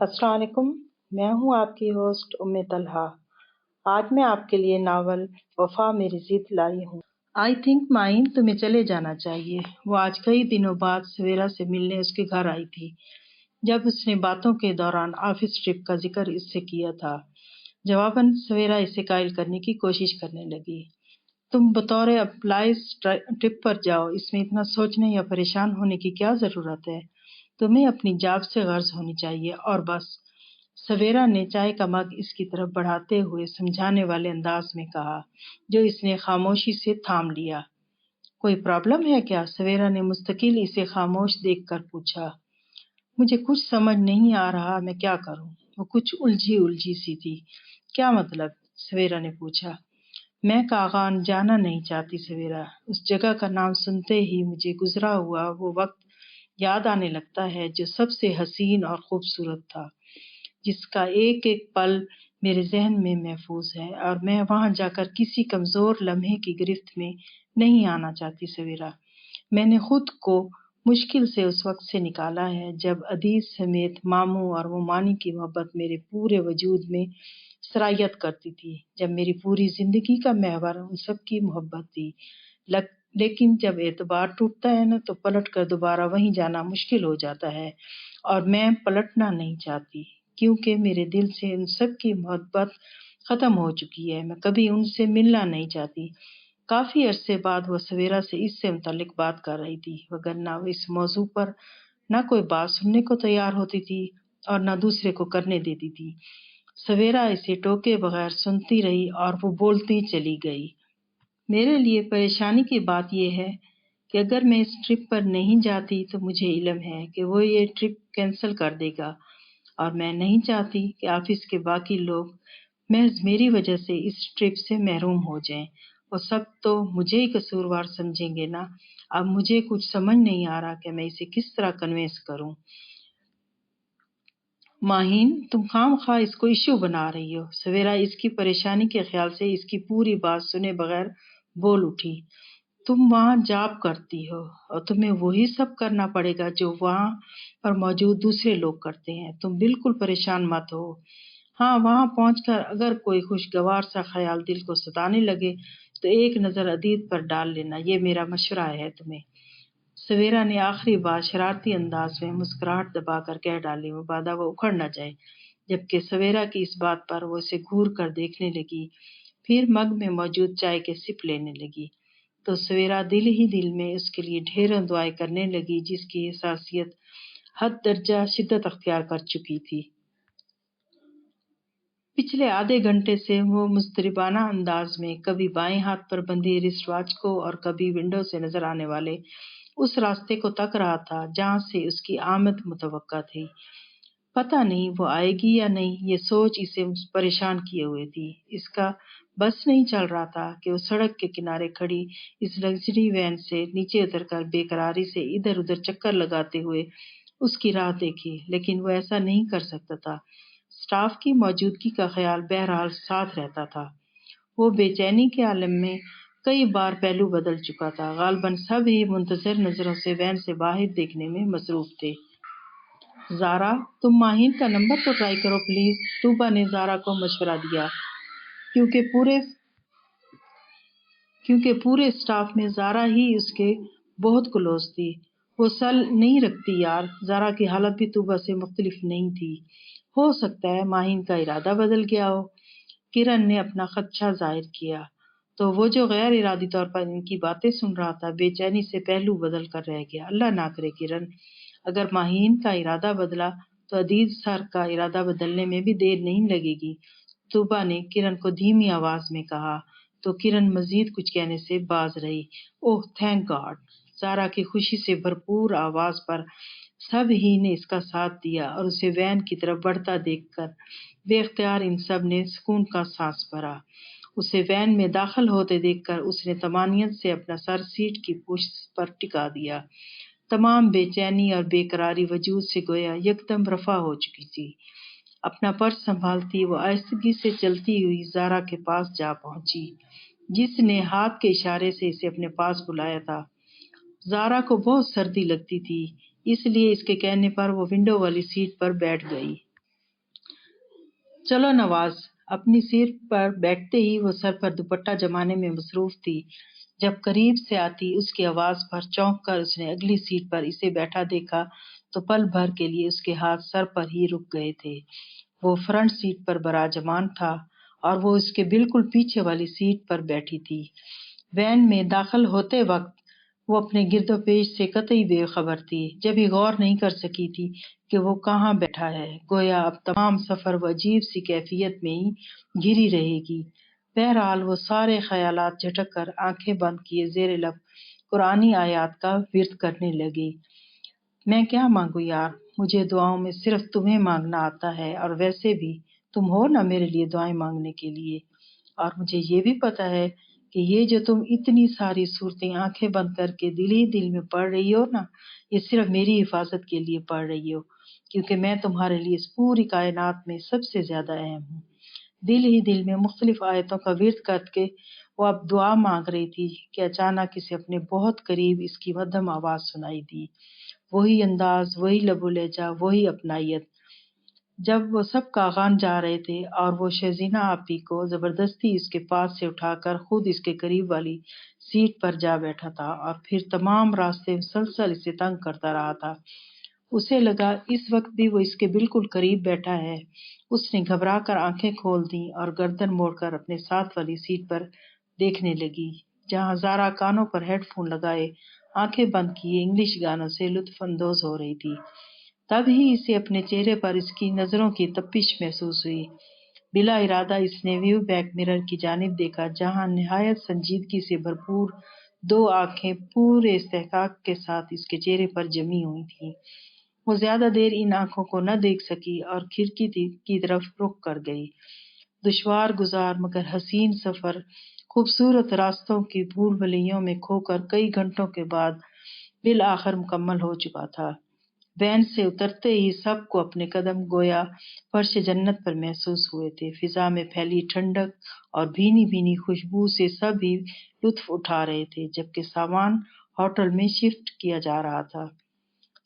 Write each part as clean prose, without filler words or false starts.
السلام علیکم، میں ہوں آپ کی ہوسٹ طلحہ۔ آج میں آپ کے لیے ناول وفا میری ضد لائی ہوں۔ آئی تھنک مائن تمہیں چلے جانا چاہیے۔ وہ آج کئی دنوں بعد سویرا سے ملنے اس کے گھر آئی تھی، جب اس نے باتوں کے دوران آفس ٹرپ کا ذکر اس سے کیا تھا۔ جواباً سویرا اسے قائل کرنے کی کوشش کرنے لگی۔ تم بطور امپلائیز ٹرپ پر جاؤ، اس میں اتنا سوچنے یا پریشان ہونے کی کیا ضرورت ہے؟ تمہیں اپنی جاب سے غرض ہونی چاہیے اور بس۔ سویرا نے چائے کا مگ اس کی طرف بڑھاتے ہوئے سمجھانے والے انداز میں کہا، جو اس نے خاموشی سے تھام لیا۔ کوئی پرابلم ہے کیا؟ سویرا نے مستقل اسے خاموش دیکھ کر پوچھا۔ مجھے کچھ سمجھ نہیں آ رہا میں کیا کروں۔ وہ کچھ الجھی سی تھی۔ کیا مطلب؟ سویرا نے پوچھا۔ میں کاغان جانا نہیں چاہتی سویرا۔ اس جگہ کا نام سنتے ہی مجھے گزرا ہوا وہ وقت یاد آنے لگتا ہے جو سب سے حسین اور خوبصورت تھا، جس کا ایک ایک پل میرے ذہن میں محفوظ ہے، اور میں وہاں جا کر کسی کمزور لمحے کی گرفت میں نہیں آنا چاہتی سویرا۔ میں نے خود کو مشکل سے اس وقت سے نکالا ہے جب عدیز سمیت ماموں اور ممانی کی محبت میرے پورے وجود میں سرایت کرتی تھی، جب میری پوری زندگی کا محور ان سب کی محبت تھی۔ لیکن جب اعتبار ٹوٹتا ہے نا تو پلٹ کر دوبارہ وہیں جانا مشکل ہو جاتا ہے، اور میں پلٹنا نہیں چاہتی، کیونکہ میرے دل سے ان سب کی محبت ختم ہو چکی ہے۔ میں کبھی ان سے ملنا نہیں چاہتی۔ کافی عرصے بعد وہ سویرا سے اس سے متعلق بات کر رہی تھی، وگرنہ وہ اس موضوع پر نہ کوئی بات سننے کو تیار ہوتی تھی اور نہ دوسرے کو کرنے دیتی تھی۔ سویرا اسے ٹوکے بغیر سنتی رہی اور وہ بولتی چلی گئی۔ میرے لیے پریشانی کی بات یہ ہے کہ اگر میں اس ٹرپ پر نہیں جاتی تو مجھے علم ہے کہ وہ یہ ٹرپ کینسل کر دے گا، اور میں نہیں چاہتی کہ آفس کے باقی لوگ محض میری وجہ سے اس ٹرپ سے محروم ہو جائیں۔ وہ سب تو مجھے ہی قصوروار سمجھیں گے نا۔ اب مجھے کچھ سمجھ نہیں آ رہا کہ میں اسے کس طرح کنوینس کروں۔ ماہین، تم خام خواہ اس کو ایشو بنا رہی ہو۔ سویرا اس کی پریشانی کے خیال سے اس کی پوری بات سنے بغیر بول اٹھی۔ تم وہاں جاب کرتی ہو اور تمہیں وہی سب کرنا پڑے گا جو وہاں پر موجود دوسرے لوگ کرتے ہیں۔ تم بالکل پریشان مت ہو۔ ہاں، وہاں پہنچ کر اگر کوئی خوشگوار سا خیال دل کو ستانے لگے تو ایک نظر عدید پر ڈال لینا، یہ میرا مشورہ ہے تمہیں۔ سویرا نے آخری بات شرارتی انداز میں مسکراہٹ دبا کر کہہ ڈالی، مبادا وہ اکھڑ نہ جائے۔ جبکہ سویرا کی اس بات پر وہ اسے گھور کر دیکھنے لگی، پھر مگ میں موجود چائے کے سپ لینے لگی، تو سویرا دل ہی دل میں اس کے لیے ڈھیروں دعائیں کرنے لگی، جس کی حساسیت حد درجہ شدت اختیار کر چکی تھی۔ پچھلے آدھے گھنٹے سے وہ مضطربانہ انداز میں کبھی بائیں ہاتھ پر بندھی رسٹ واچ کو اور کبھی ونڈو سے نظر آنے والے اس راستے کو تک رہا تھا جہاں سے اس کی آمد متوقع تھی۔ پتہ نہیں وہ آئے گی یا نہیں، یہ سوچ اسے پریشان کیے ہوئے تھی۔ اس کا بس نہیں چل رہا تھا کہ وہ سڑک کے کنارے کھڑی اس لگژری وین سے نیچے اتر کر بے قراری سے ادھر ادھر چکر لگاتے ہوئے اس کی راہ دیکھے، لیکن وہ ایسا نہیں کر سکتا تھا۔ سٹاف کی موجودگی کا خیال بہرحال ساتھ رہتا تھا۔ وہ بے چینی کے عالم میں کئی بار پہلو بدل چکا تھا۔ غالباً سب ہی منتظر نظروں سے وین سے باہر دیکھنے میں مصروف تھے۔ زارا، تم ماہین کا نمبر تو ٹرائی کرو پلیز، طوبہ نے زارا کو مشورہ دیا۔ کیونکہ پورے سٹاف میں زارا ہی اس کے بہت کلوز تھی۔ وہ سل نہیں رکھتی یار۔ زارا کی حالت بھی طوبہ سے مختلف نہیں تھی۔ ہو سکتا ہے ماہین کا ارادہ بدل گیا ہو، کرن نے اپنا خدشہ ظاہر کیا۔ تو وہ جو غیر ارادی طور پر ان کی باتیں سن رہا تھا بے چینی سے پہلو بدل کر رہ گیا۔ اللہ نہ کرے کرن، اگر ماہین کا ارادہ بدلا تو عدیز سر کا ارادہ بدلنے میں بھی دیر نہیں لگے گی، طوبہ نے کرن کو دھیمی آواز میں کہا، تو کرن مزید کچھ کہنے سے باز رہی۔ اوہ تھینک گاڈ! زارا کی خوشی سے بھرپور آواز پر سب ہی نے اس کا ساتھ دیا، اور اسے وین کی طرف بڑھتا دیکھ کر بے اختیار ان سب نے سکون کا سانس بھرا۔ اسے وین میں داخل ہوتے دیکھ کر اس نے طمانینت سے اپنا سر سیٹ کی پشت پر ٹکا دیا۔ تمام بے چینی اور بے قراری وجود سے گویا یکدم رفع ہو چکی تھی۔ اپنا پرس سنبھالتی وہ آہستگی سے چلتی ہوئی زارا کے پاس جا پہنچی، جس نے ہاتھ کے اشارے سے اسے اپنے پاس بلایا تھا۔ زارا کو بہت سردی لگتی تھی، اس لیے اس کے کہنے پر وہ ونڈو والی سیٹ پر بیٹھ گئی۔ چلو نواز۔ اپنی سیٹ پر بیٹھتے ہی وہ سر پر دوپٹہ جمانے میں مصروف تھی۔ جب قریب سے آتی اس کی آواز پر چونک کر اس نے اگلی سیٹ پر اسے بیٹھا دیکھا تو پل بھر کے لیے اس کے ہاتھ سر پر ہی رک گئے تھے۔ وہ فرنٹ سیٹ پر براجمان تھا اور وہ اس کے بالکل پیچھے والی سیٹ پر بیٹھی تھی۔ وین میں داخل ہوتے وقت وہ اپنے گرد و پیش سے قطعی بے خبر تھی، جب ہی غور نہیں کر سکی تھی کہ وہ کہاں بیٹھا ہے، گویا اب تمام سفر وہ عجیب سی کیفیت میں ہی گھری رہے گی۔ بہرحال وہ سارے خیالات جھٹک کر آنکھیں بند کیے زیر لب قرآنی آیات کا ورد کرنے لگی۔ میں کیا مانگوں یار، مجھے دعاؤں میں صرف تمہیں مانگنا آتا ہے، اور ویسے بھی تم ہو نا میرے لیے دعائیں مانگنے کے لیے۔ اور مجھے یہ بھی پتا ہے کہ یہ جو تم اتنی ساری صورتیں آنکھیں بند کر کے دل ہی دل میں پڑھ رہی ہو نا، یہ صرف میری حفاظت کے لیے پڑھ رہی ہو، کیونکہ میں تمہارے لیے اس پوری کائنات میں سب سے زیادہ اہم ہوں۔ دل ہی دل میں مختلف آیتوں کا ورد کر کے وہ اب دعا مانگ رہی تھی کہ اچانک اسے اپنے بہت قریب اس کی مدھم آواز سنائی دی۔ وہی انداز، وہی لب و لہجہ، وہی اپنائیت۔ جب وہ سب کاغان جا رہے تھے اور وہ شہزینہ آپی کو زبردستی اس کے پاس سے اٹھا کر خود اس کے قریب والی سیٹ پر جا بیٹھا تھا اور پھر تمام راستے مسلسل اسے تنگ کرتا رہا تھا، اسے لگا اس وقت بھی وہ اس کے بالکل قریب بیٹھا ہے۔ اس نے گھبرا کر آنکھیں کھول دیں اور گردن موڑ کر اپنے ساتھ والی سیٹ پر دیکھنے لگی، جہاں زارا کانوں پر ہیڈ فون لگائے آنکھیں بند کیے انگلش گانوں سے لطف اندوز ہو رہی تھی۔ تب ہی اسے اپنے چہرے پر اس کی نظروں کی تپش محسوس ہوئی۔ بلا ارادہ اس نے ویو بیک مرر کی جانب دیکھا، جہاں نہایت سنجیدگی سے بھرپور دو آنکھیں پورے استحقاق کے ساتھ اس کے چہرے پر جمی ہوئی تھیں۔ وہ زیادہ دیر ان آنکھوں کو نہ دیکھ سکی اور کھڑکی کی طرف رخ کر گئی۔ دشوار گزار مگر حسین سفر خوبصورت راستوں کی بھول بھلیوں میں کھو کر کئی گھنٹوں کے بعد بالآخر مکمل ہو چکا تھا۔ وین سے اترتے ہی سب کو اپنے قدم گویا فرش جنت پر محسوس ہوئے تھے۔ فضا میں پھیلی ٹھنڈک اور بھینی بھینی خوشبو سے سب ہی لطف اٹھا رہے تھے، جبکہ سامان ہوٹل میں شفٹ کیا جا رہا تھا۔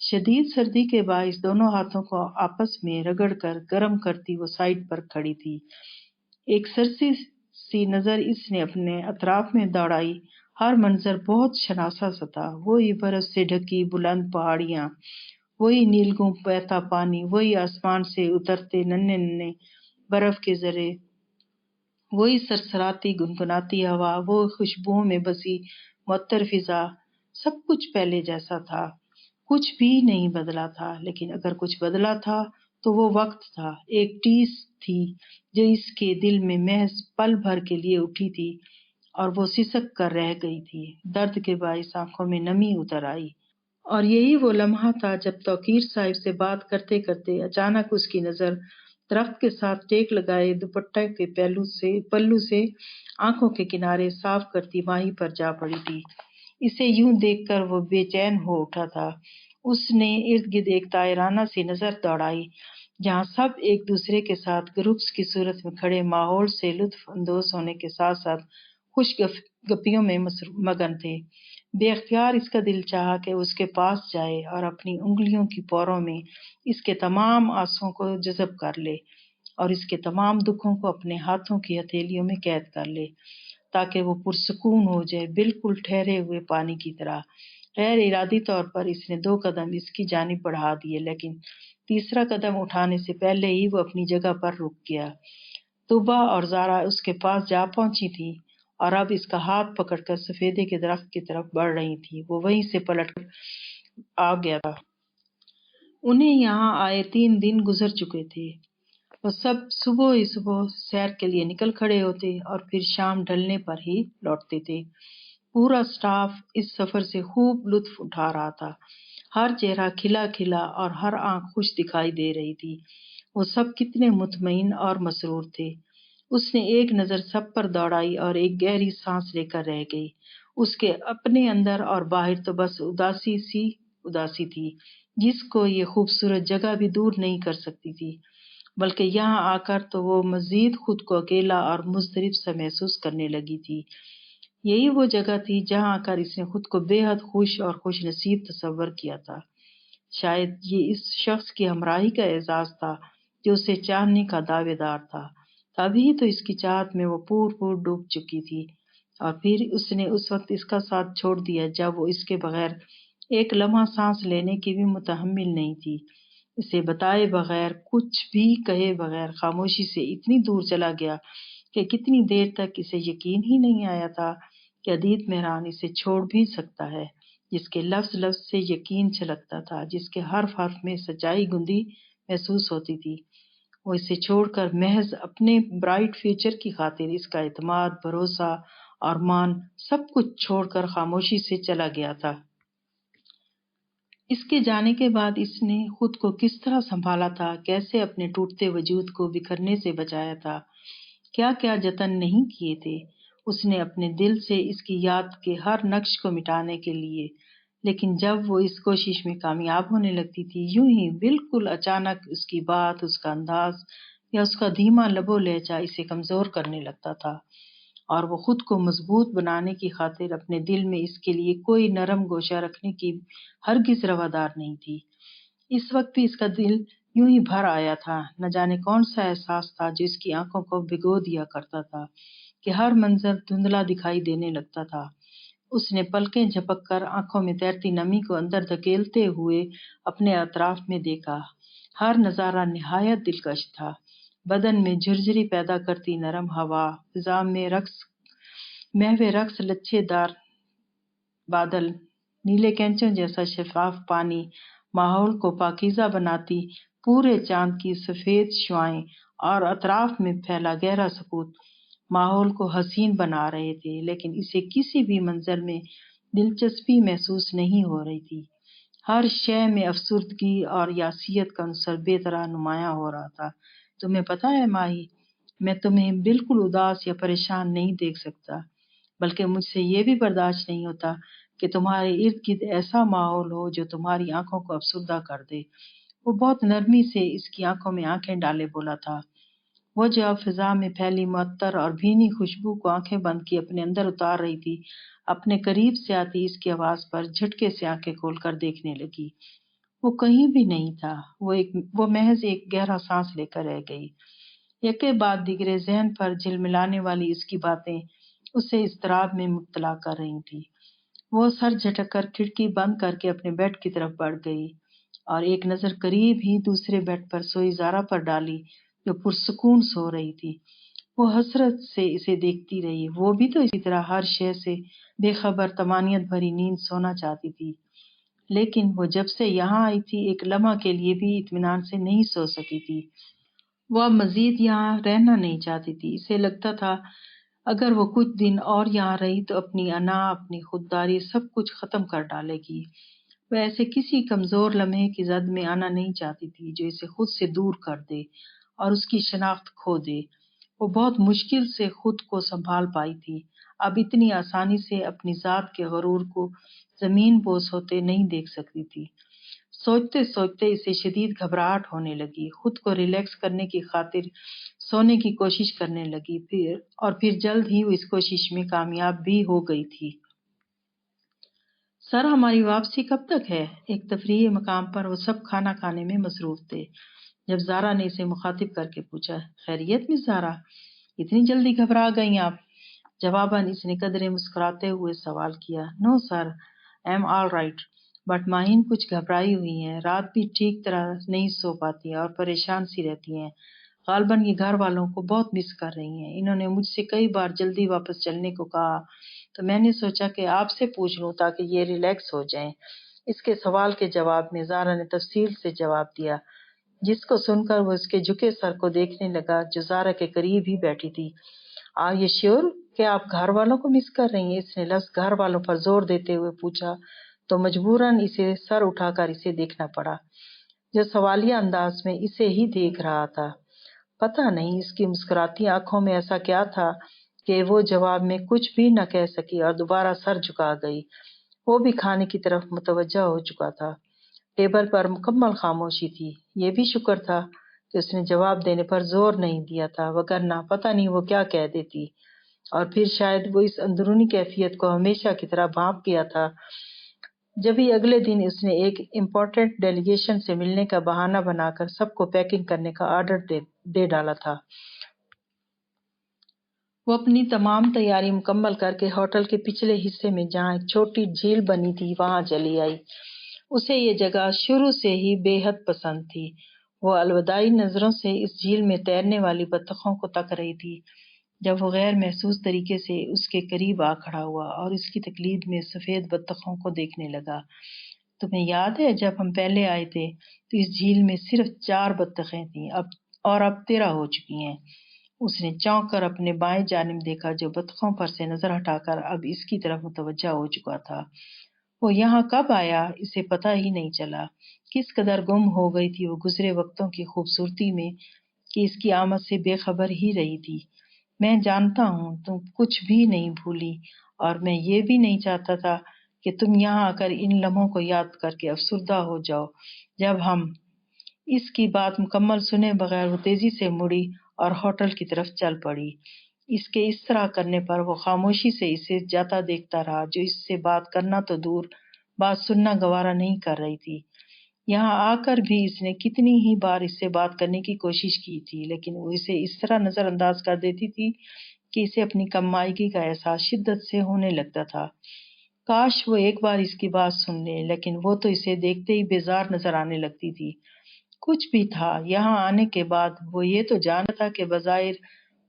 شدید سردی کے باعث دونوں ہاتھوں کو آپس میں رگڑ کر گرم کرتی وہ سائڈ پر کھڑی تھی۔ ایک سرسی سی نظر اس نے اپنے اطراف میں دوڑائی۔ ہر منظر بہت شناسا سا تھا، وہی برف سے ڈھکی بلند پہاڑیاں، وہی نیلگوں بہتا پانی، وہی آسمان سے اترتے ننھے ننھے برف کے ذرے، وہی سرسراتی گنگناتی ہوا، وہ خوشبوؤں میں بسی معطر فضا۔ سب کچھ پہلے جیسا تھا، کچھ بھی نہیں بدلا تھا، لیکن اگر کچھ بدلا تھا تو وہ وقت تھا۔ ایک ٹیس تھی جو اس کے دل میں محض پل بھر کے لیے اٹھی تھی اور وہ سسک کر رہ گئی تھی۔ درد کے باعث آنکھوں میں نمی اتر آئی۔ اور یہی وہ لمحہ تھا جب توقیر صاحب سے بات کرتے کرتے اچانک اس کی نظر درخت کے ساتھ ٹیک لگائے دوپٹہ کے پلو سے آنکھوں کے کنارے صاف کرتی ماہی پر جا پڑی تھی۔ اسے یوں دیکھ کر وہ بے چین ہو اٹھا تھا۔ اس نے ارد گرد ایک طائرانہ سی نظر دوڑائی، جہاں سب ایک دوسرے کے ساتھ گروپس کی صورت میں کھڑے ماحول سے لطف اندوز ہونے کے ساتھ ساتھ خوش گپیوں میں مگن تھے۔ بے اختیار اس کا دل چاہا کہ اس کے پاس جائے اور اپنی انگلیوں کی پوروں میں اس کے تمام آنسوؤں کو جذب کر لے اور اس کے تمام دکھوں کو اپنے ہاتھوں کی ہتھیلیوں میں قید کر لے، تاکہ وہ پرسکون ہو جائے، بالکل ٹھہرے ہوئے پانی کی طرح۔ غیر ارادی طور پر اس نے 2 قدم اس کی جانب بڑھا دیے، لیکن تیسرا قدم اٹھانے سے پہلے ہی وہ اپنی جگہ پر رک گیا۔ طوبا اور زارا اس کے پاس جا پہنچی تھیں اور اب اس کا ہاتھ پکڑ کر سفیدے کے درخت کی طرف بڑھ رہی تھیں۔ وہ وہیں سے پلٹ کر آ گیا تھا۔ انہیں یہاں آئے 3 دن گزر چکے تھے۔ وہ سب صبح ہی صبح سیر کے لیے نکل کھڑے ہوتے اور پھر شام ڈھلنے پر ہی لوٹتے تھے۔ پورا سٹاف اس سفر سے خوب لطف اٹھا رہا تھا۔ ہر چہرہ کھلا کھلا اور ہر آنکھ خوش دکھائی دے رہی تھی۔ وہ سب کتنے مطمئن اور مسرور تھے۔ اس نے ایک نظر سب پر دوڑائی اور ایک گہری سانس لے کر رہ گئی۔ اس کے اپنے اندر اور باہر تو بس اداسی تھی، جس کو یہ خوبصورت جگہ بھی دور نہیں کر سکتی تھی، بلکہ یہاں آ کر تو وہ مزید خود کو اکیلا اور مضطرب سا محسوس کرنے لگی تھی۔ یہی وہ جگہ تھی جہاں آ کر اس نے خود کو بے حد خوش اور خوش نصیب تصور کیا تھا۔ شاید یہ اس شخص کی ہمراہی کا اعزاز تھا جو اسے چاہنے کا دعوے دار تھا۔ تبھی تو اس کی چاہت میں وہ پور ڈوب چکی تھی، اور پھر اس نے اس وقت اس کا ساتھ چھوڑ دیا جب وہ اس کے بغیر ایک لمحہ سانس لینے کی بھی متحمل نہیں تھی۔ اسے بتائے بغیر، کچھ بھی کہے بغیر خاموشی سے اتنی دور چلا گیا کہ کتنی دیر تک اسے یقین ہی نہیں آیا تھا کہ عدیت مہران اسے چھوڑ بھی سکتا ہے، جس کے لفظ لفظ سے یقین چھلکتا تھا، جس کے حرف حرف میں سچائی گندی محسوس ہوتی تھی۔ وہ اسے چھوڑ کر محض اپنے برائٹ فیوچر کی خاطر اس کا اعتماد، بھروسہ اور مان سب کچھ چھوڑ کر خاموشی سے چلا گیا تھا۔ اس کے جانے کے بعد اس نے خود کو کس طرح سنبھالا تھا، کیسے اپنے ٹوٹتے وجود کو بکھرنے سے بچایا تھا، کیا کیا جتن نہیں کیے تھے اس نے اپنے دل سے اس کی یاد کے ہر نقش کو مٹانے کے لیے۔ لیکن جب وہ اس کوشش میں کامیاب ہونے لگتی تھی، یوں ہی بالکل اچانک اس کی بات، اس کا انداز یا اس کا دھیما لب و لہجہ اسے کمزور کرنے لگتا تھا، اور وہ خود کو مضبوط بنانے کی خاطر اپنے دل میں اس کے لیے کوئی نرم گوشہ رکھنے کی ہرگز روادار نہیں تھی۔ اس وقت بھی اس کا دل یوں ہی بھر آیا تھا، نہ جانے کون سا احساس تھا جو اس کی آنکھوں کو بھگو دیا کرتا تھا کہ ہر منظر دھندلا دکھائی دینے لگتا تھا۔ اس نے پلکیں جھپک کر آنکھوں میں تیرتی نمی کو اندر دھکیلتے ہوئے اپنے اطراف میں دیکھا۔ ہر نظارہ نہایت دلکش تھا، بدن میں جھرجھری پیدا کرتی نرم ہوا، فضا میں محو رقص لچھے دار بادل، نیلے کینچوں جیسا شفاف پانی، ماحول کو پاکیزہ بناتی پورے چاند کی سفید شعاعیں، اور اطراف میں پھیلا گہرا سکوت ماحول کو حسین بنا رہے تھے، لیکن اسے کسی بھی منظر میں دلچسپی محسوس نہیں ہو رہی تھی۔ ہر شے میں افسردگی اور یاسیت کا عنصر بے طرح نمایاں ہو رہا تھا۔ تمہیں پتہ ہے ماہی، میں تمہیں بالکل اداس یا پریشان نہیں دیکھ سکتا، بلکہ مجھ سے یہ بھی برداشت نہیں ہوتا کہ تمہارے ارد گرد ایسا ماحول ہو جو تمہاری آنکھوں کو افسردہ کر دے۔ وہ بہت نرمی سے اس کی آنکھوں میں آنکھیں ڈالے بولا تھا۔ وہ جو اب فضا میں پھیلی معطر اور بھینی خوشبو کو آنکھیں بند کی اپنے اندر اتار رہی تھی، اپنے قریب سے آتی اس کی آواز پر جھٹکے سے آنکھیں کھول کر دیکھنے لگی۔ وہ کہیں بھی نہیں تھا، وہ محض ایک گہرا سانس لے کر رہ گئی۔ یکے بعد دیگرے ذہن پر جھلملانے والی اس کی باتیں اسے اضطراب میں مبتلا کر رہی تھی۔ وہ سر جھٹک کر کھڑکی بند کر کے اپنے بیڈ کی طرف بڑھ گئی اور ایک نظر قریب ہی دوسرے بیڈ پر سوئی زارا پر ڈالی جو پرسکون سو رہی تھی۔ وہ حسرت سے اسے دیکھتی رہی، وہ بھی تو اسی طرح ہر شے سے بے خبر طمانینت بھری نیند سونا چاہتی تھی، لیکن وہ جب سے یہاں آئی تھی ایک لمحہ کے لیے بھی اطمینان سے نہیں سو سکی تھی۔ وہ اب مزید یہاں رہنا نہیں چاہتی تھی۔ اسے لگتا تھا اگر وہ کچھ دن اور یہاں رہی تو اپنی انا، اپنی خودداری سب کچھ ختم کر ڈالے گی۔ وہ ایسے کسی کمزور لمحے کی زد میں آنا نہیں چاہتی تھی جو اسے خود سے دور کر دے اور اس کی شناخت کھو دے۔ وہ بہت مشکل سے خود کو سنبھال پائی تھی، اب اتنی آسانی سے اپنی ذات کے غرور کو زمین بوس ہوتے نہیں دیکھ سکتی تھی۔ سوچتے سوچتے اسے شدید گھبراہٹ ہونے لگی، خود کو ریلیکس کرنے کی خاطر سونے کی کوشش کرنے لگی، پھر جلد ہی وہ اس کوشش میں کامیاب بھی ہو گئی تھی۔ سر، ہماری واپسی کب تک ہے؟ ایک تفریحی مقام پر وہ سب کھانا کھانے میں مصروف تھے جب زارا نے اسے مخاطب کر کے پوچھا، خیریت مس زارا، اتنی جلدی گھبرا گئیں آپ؟ جواباً اس نے قدرے مسکراتے ہوئے سوال کیا، no sir, I am all right, but Mahin کچھ گھبرائی ہوئی ہیں، رات بھی ٹھیک طرح نہیں سو پاتی اور پریشان سی رہتی ہیں، غالباً یہ گھر والوں کو بہت مس کر رہی ہیں۔ انہوں نے مجھ سے کئی بار جلدی واپس چلنے کو کہا، تو میں نے سوچا کہ آپ سے پوچھ لوں تاکہ یہ ریلیکس ہو جائیں۔ اس کے سوال کے جواب میں زارا نے تفصیل سے جواب دیا، جس کو سن کر وہ اس کے جھکے سر کو دیکھنے لگا جو زارا کے قریب ہی بیٹھی تھی۔ آر یو شیور کہ آپ گھر والوں کو مس کر رہی ہیں؟ اس نے لفظ گھر والوں پر زور دیتے ہوئے پوچھا تو مجبوراً اسے سر اٹھا کر اسے دیکھنا پڑا، جو سوالیہ انداز میں اسے ہی دیکھ رہا تھا۔ پتہ نہیں اس کی مسکراتی آنکھوں میں ایسا کیا تھا کہ وہ جواب میں کچھ بھی نہ کہہ سکی اور دوبارہ سر جھکا گئی۔ وہ بھی کھانے کی طرف متوجہ ہو چکا تھا۔ ٹیبل پر مکمل خاموشی تھی۔ یہ بھی شکر تھا کہ اس نے جواب دینے پر زور نہیں دیا تھا، وگرنہ پتہ نہیں وہ کیا کہہ دیتی، اور پھر شاید وہ اس اندرونی کیفیت کو ہمیشہ کی طرح بھانپ گیا تھا جبھی اگلے دن اس نے ایک امپورٹنٹ ڈیلیگیشن سے ملنے کا بہانہ بنا کر سب کو پیکنگ کرنے کا آرڈر دے ڈالا تھا۔ وہ اپنی تمام تیاری مکمل کر کے ہوٹل کے پچھلے حصے میں جہاں ایک چھوٹی جھیل بنی تھی وہاں چلی آئی۔ اسے یہ جگہ شروع سے ہی بے حد پسند تھی۔ وہ الوداعی نظروں سے اس جھیل میں تیرنے والی بطخوں کو تک رہی تھی جب وہ غیر محسوس طریقے سے اس کے قریب آ کھڑا ہوا اور اس کی تقلید میں سفید بطخوں کو دیکھنے لگا۔ تمہیں یاد ہے جب ہم پہلے آئے تھے تو اس جھیل میں صرف 4 بطخیں تھیں اب 13 ہو چکی ہیں۔ اس نے چونک کر اپنے بائیں جانب دیکھا جو بطخوں پر سے نظر ہٹا کر اب اس کی طرف متوجہ ہو چکا تھا۔ وہ یہاں کب آیا اسے پتہ ہی نہیں چلا۔ کس قدر گم ہو گئی تھی وہ گزرے وقتوں کی خوبصورتی میں کہ اس کی آمد سے بے خبر ہی رہی تھی۔ میں جانتا ہوں تم کچھ بھی نہیں بھولی اور میں یہ بھی نہیں چاہتا تھا کہ تم یہاں آ کر ان لمحوں کو یاد کر کے افسردہ ہو جاؤ جب ہم اس کی بات مکمل سنے بغیر وہ تیزی سے مڑی اور ہوٹل کی طرف چل پڑی۔ اس کے اس طرح کرنے پر وہ خاموشی سے اسے جاتا دیکھتا رہا جو اس سے بات کرنا تو دور بات سننا گوارا نہیں کر رہی تھی۔ یہاں آ کر بھی اس نے کتنی ہی بار اس سے بات کرنے کی کوشش کی تھی لیکن وہ اسے اس طرح نظر انداز کر دیتی تھی کہ اسے اپنی کم مائگی کا احساس شدت سے ہونے لگتا تھا۔ کاش وہ ایک بار اس کی بات سن لے لیکن وہ تو اسے دیکھتے ہی بیزار نظر آنے لگتی تھی۔ کچھ بھی تھا یہاں آنے کے بعد وہ یہ تو جانتا تھا کہ بظاہر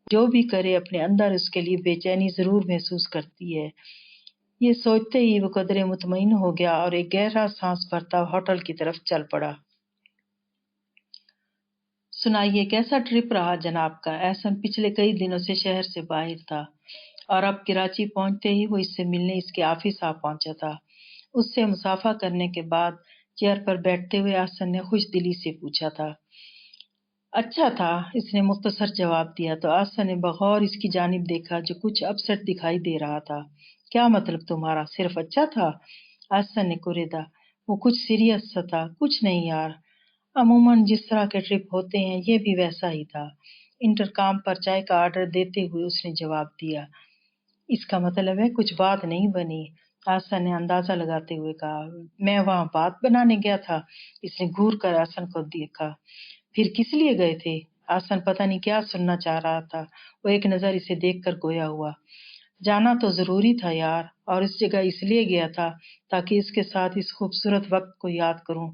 جو بھی کرے اپنے اندر اس کے لیے بے چینی ضرور محسوس کرتی ہے۔ یہ سوچتے ہی وہ قدرے مطمئن ہو گیا اور ایک گہرا سانس بھرتا ہوٹل کی طرف چل پڑا۔ سنائیے کیسا ٹرپ رہا جناب کا؟ احسن پچھلے کئی دنوں سے شہر سے باہر تھا اور اب کراچی پہنچتے ہی وہ اس سے ملنے اس کے آفس آ پہنچا تھا۔ اس سے مصافحہ کرنے کے بعد چیئر پر بیٹھتے ہوئے احسن نے خوش دلی سے پوچھا تھا۔ اچھا تھا، اس نے مختصر جواب دیا تو احسن نے بغور اس کی جانب دیکھا جو کچھ اپسٹ دکھائی دے رہا تھا۔ کیا مطلب تمہارا؟ صرف اچھا تھا؟ احسن نے کوریدا۔ وہ کچھ سیریس سا تھا۔ کچھ نہیں یار، عموماً جس طرح کے ٹرپ ہوتے ہیں یہ بھی ویسا ہی تھا۔ انٹرکام پر چائے کا آرڈر دیتے ہوئے اس نے جواب دیا۔ اس کا مطلب ہے کچھ بات نہیں بنی؟ احسن نے اندازہ لگاتے ہوئے کہا۔ میں وہاں بات بنانے گیا تھا۔ اس نے گھور کر احسن کو دیکھا۔ پھر کس لیے گئے تھے؟ احسن پتہ نہیں کیا سننا چاہ رہا تھا۔ وہ ایک نظر اسے دیکھ کر گویا ہوا۔ جانا تو ضروری تھا یار، اور اس جگہ اس لیے گیا تھا تاکہ اس کے ساتھ اس خوبصورت وقت کو یاد کروں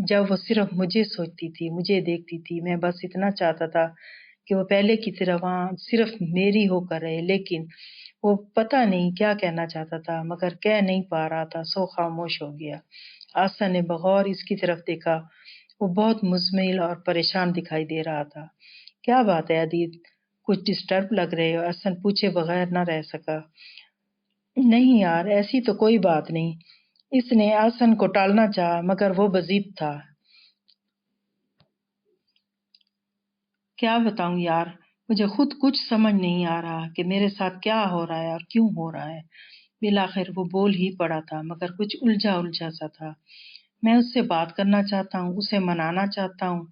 جب وہ صرف مجھے سوچتی تھی، مجھے دیکھتی تھی۔ میں بس اتنا چاہتا تھا کہ وہ پہلے کی طرح وہاں صرف میری ہو کر رہے، لیکن وہ پتہ نہیں کیا کہنا چاہتا تھا مگر کہہ نہیں پا رہا تھا، سو خاموش ہو گیا۔ آسا نے بغور اس کی طرف دیکھا۔ وہ بہت مزمل اور پریشان دکھائی دے رہا تھا۔ کیا بات ہے عدید؟ کچھ ڈسٹرب لگ رہے ہو؟ احسن پوچھے بغیر نہ رہ سکا۔ نہیں یار، ایسی تو کوئی بات نہیں۔ اس نے احسن کو ٹالنا چاہا مگر وہ بضد تھا۔ کیا بتاؤں یار، مجھے خود کچھ سمجھ نہیں آ رہا کہ میرے ساتھ کیا ہو رہا ہے اور کیوں ہو رہا ہے۔ بالآخر وہ بول ہی پڑا تھا مگر کچھ الجھا الجھا سا تھا۔ میں اس سے بات کرنا چاہتا ہوں، اسے منانا چاہتا ہوں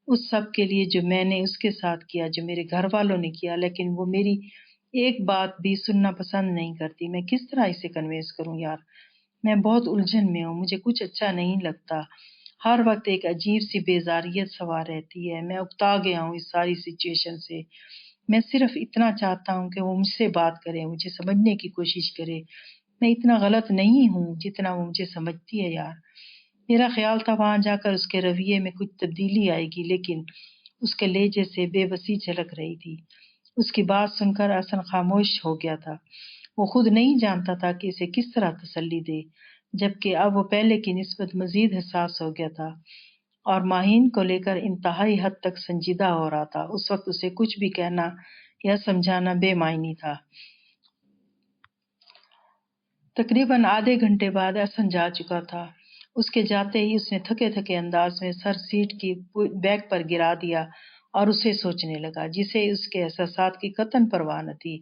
اس سب کے لیے جو میں نے اس کے ساتھ کیا، جو میرے گھر والوں نے کیا، لیکن وہ میری ایک بات بھی سننا پسند نہیں کرتی۔ میں کس طرح اسے کنوینس کروں یار؟ میں بہت الجھن میں ہوں، مجھے کچھ اچھا نہیں لگتا۔ ہر وقت ایک عجیب سی بیزاریت سوار رہتی ہے۔ میں اکتا گیا ہوں اس ساری سچویشن سے۔ میں صرف اتنا چاہتا ہوں کہ وہ مجھ سے بات کرے، مجھے سمجھنے کی کوشش کرے۔ میں اتنا غلط نہیں ہوں جتنا وہ مجھے سمجھتی ہے یار۔ میرا خیال تھا وہاں جا کر اس کے رویے میں کچھ تبدیلی آئے گی، لیکن اس کے لہجے سے بے بسی جھلک رہی تھی۔ اس کی بات سن کر احسن خاموش ہو گیا تھا۔ وہ خود نہیں جانتا تھا کہ اسے کس طرح تسلی دے، جبکہ اب وہ پہلے کی نسبت مزید حساس ہو گیا تھا اور ماہین کو لے کر انتہائی حد تک سنجیدہ ہو رہا تھا۔ اس وقت اسے کچھ بھی کہنا یا سمجھانا بے معنی تھا۔ تقریباً آدھے گھنٹے بعد احسن جا چکا تھا۔ اس کے جاتے ہی اس نے تھکے تھکے انداز میں سر سیٹ کی بیک پر گرا دیا اور اسے سوچنے لگا جسے اس کے احساسات کی قطعاً پرواہ نہ تھی۔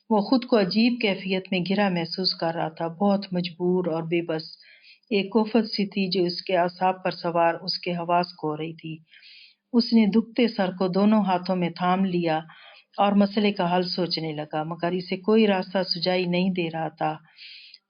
وہ خود کو عجیب کیفیت میں گھرا محسوس کر رہا تھا، بہت مجبور اور بے بس۔ ایک کوفت سی تھی جو اس کے اعصاب پر سوار اس کے حواس کھو رہی تھی۔ اس نے دکھتے سر کو دونوں ہاتھوں میں تھام لیا اور مسئلے کا حل سوچنے لگا مگر اسے کوئی راستہ سجائی نہیں دے رہا تھا۔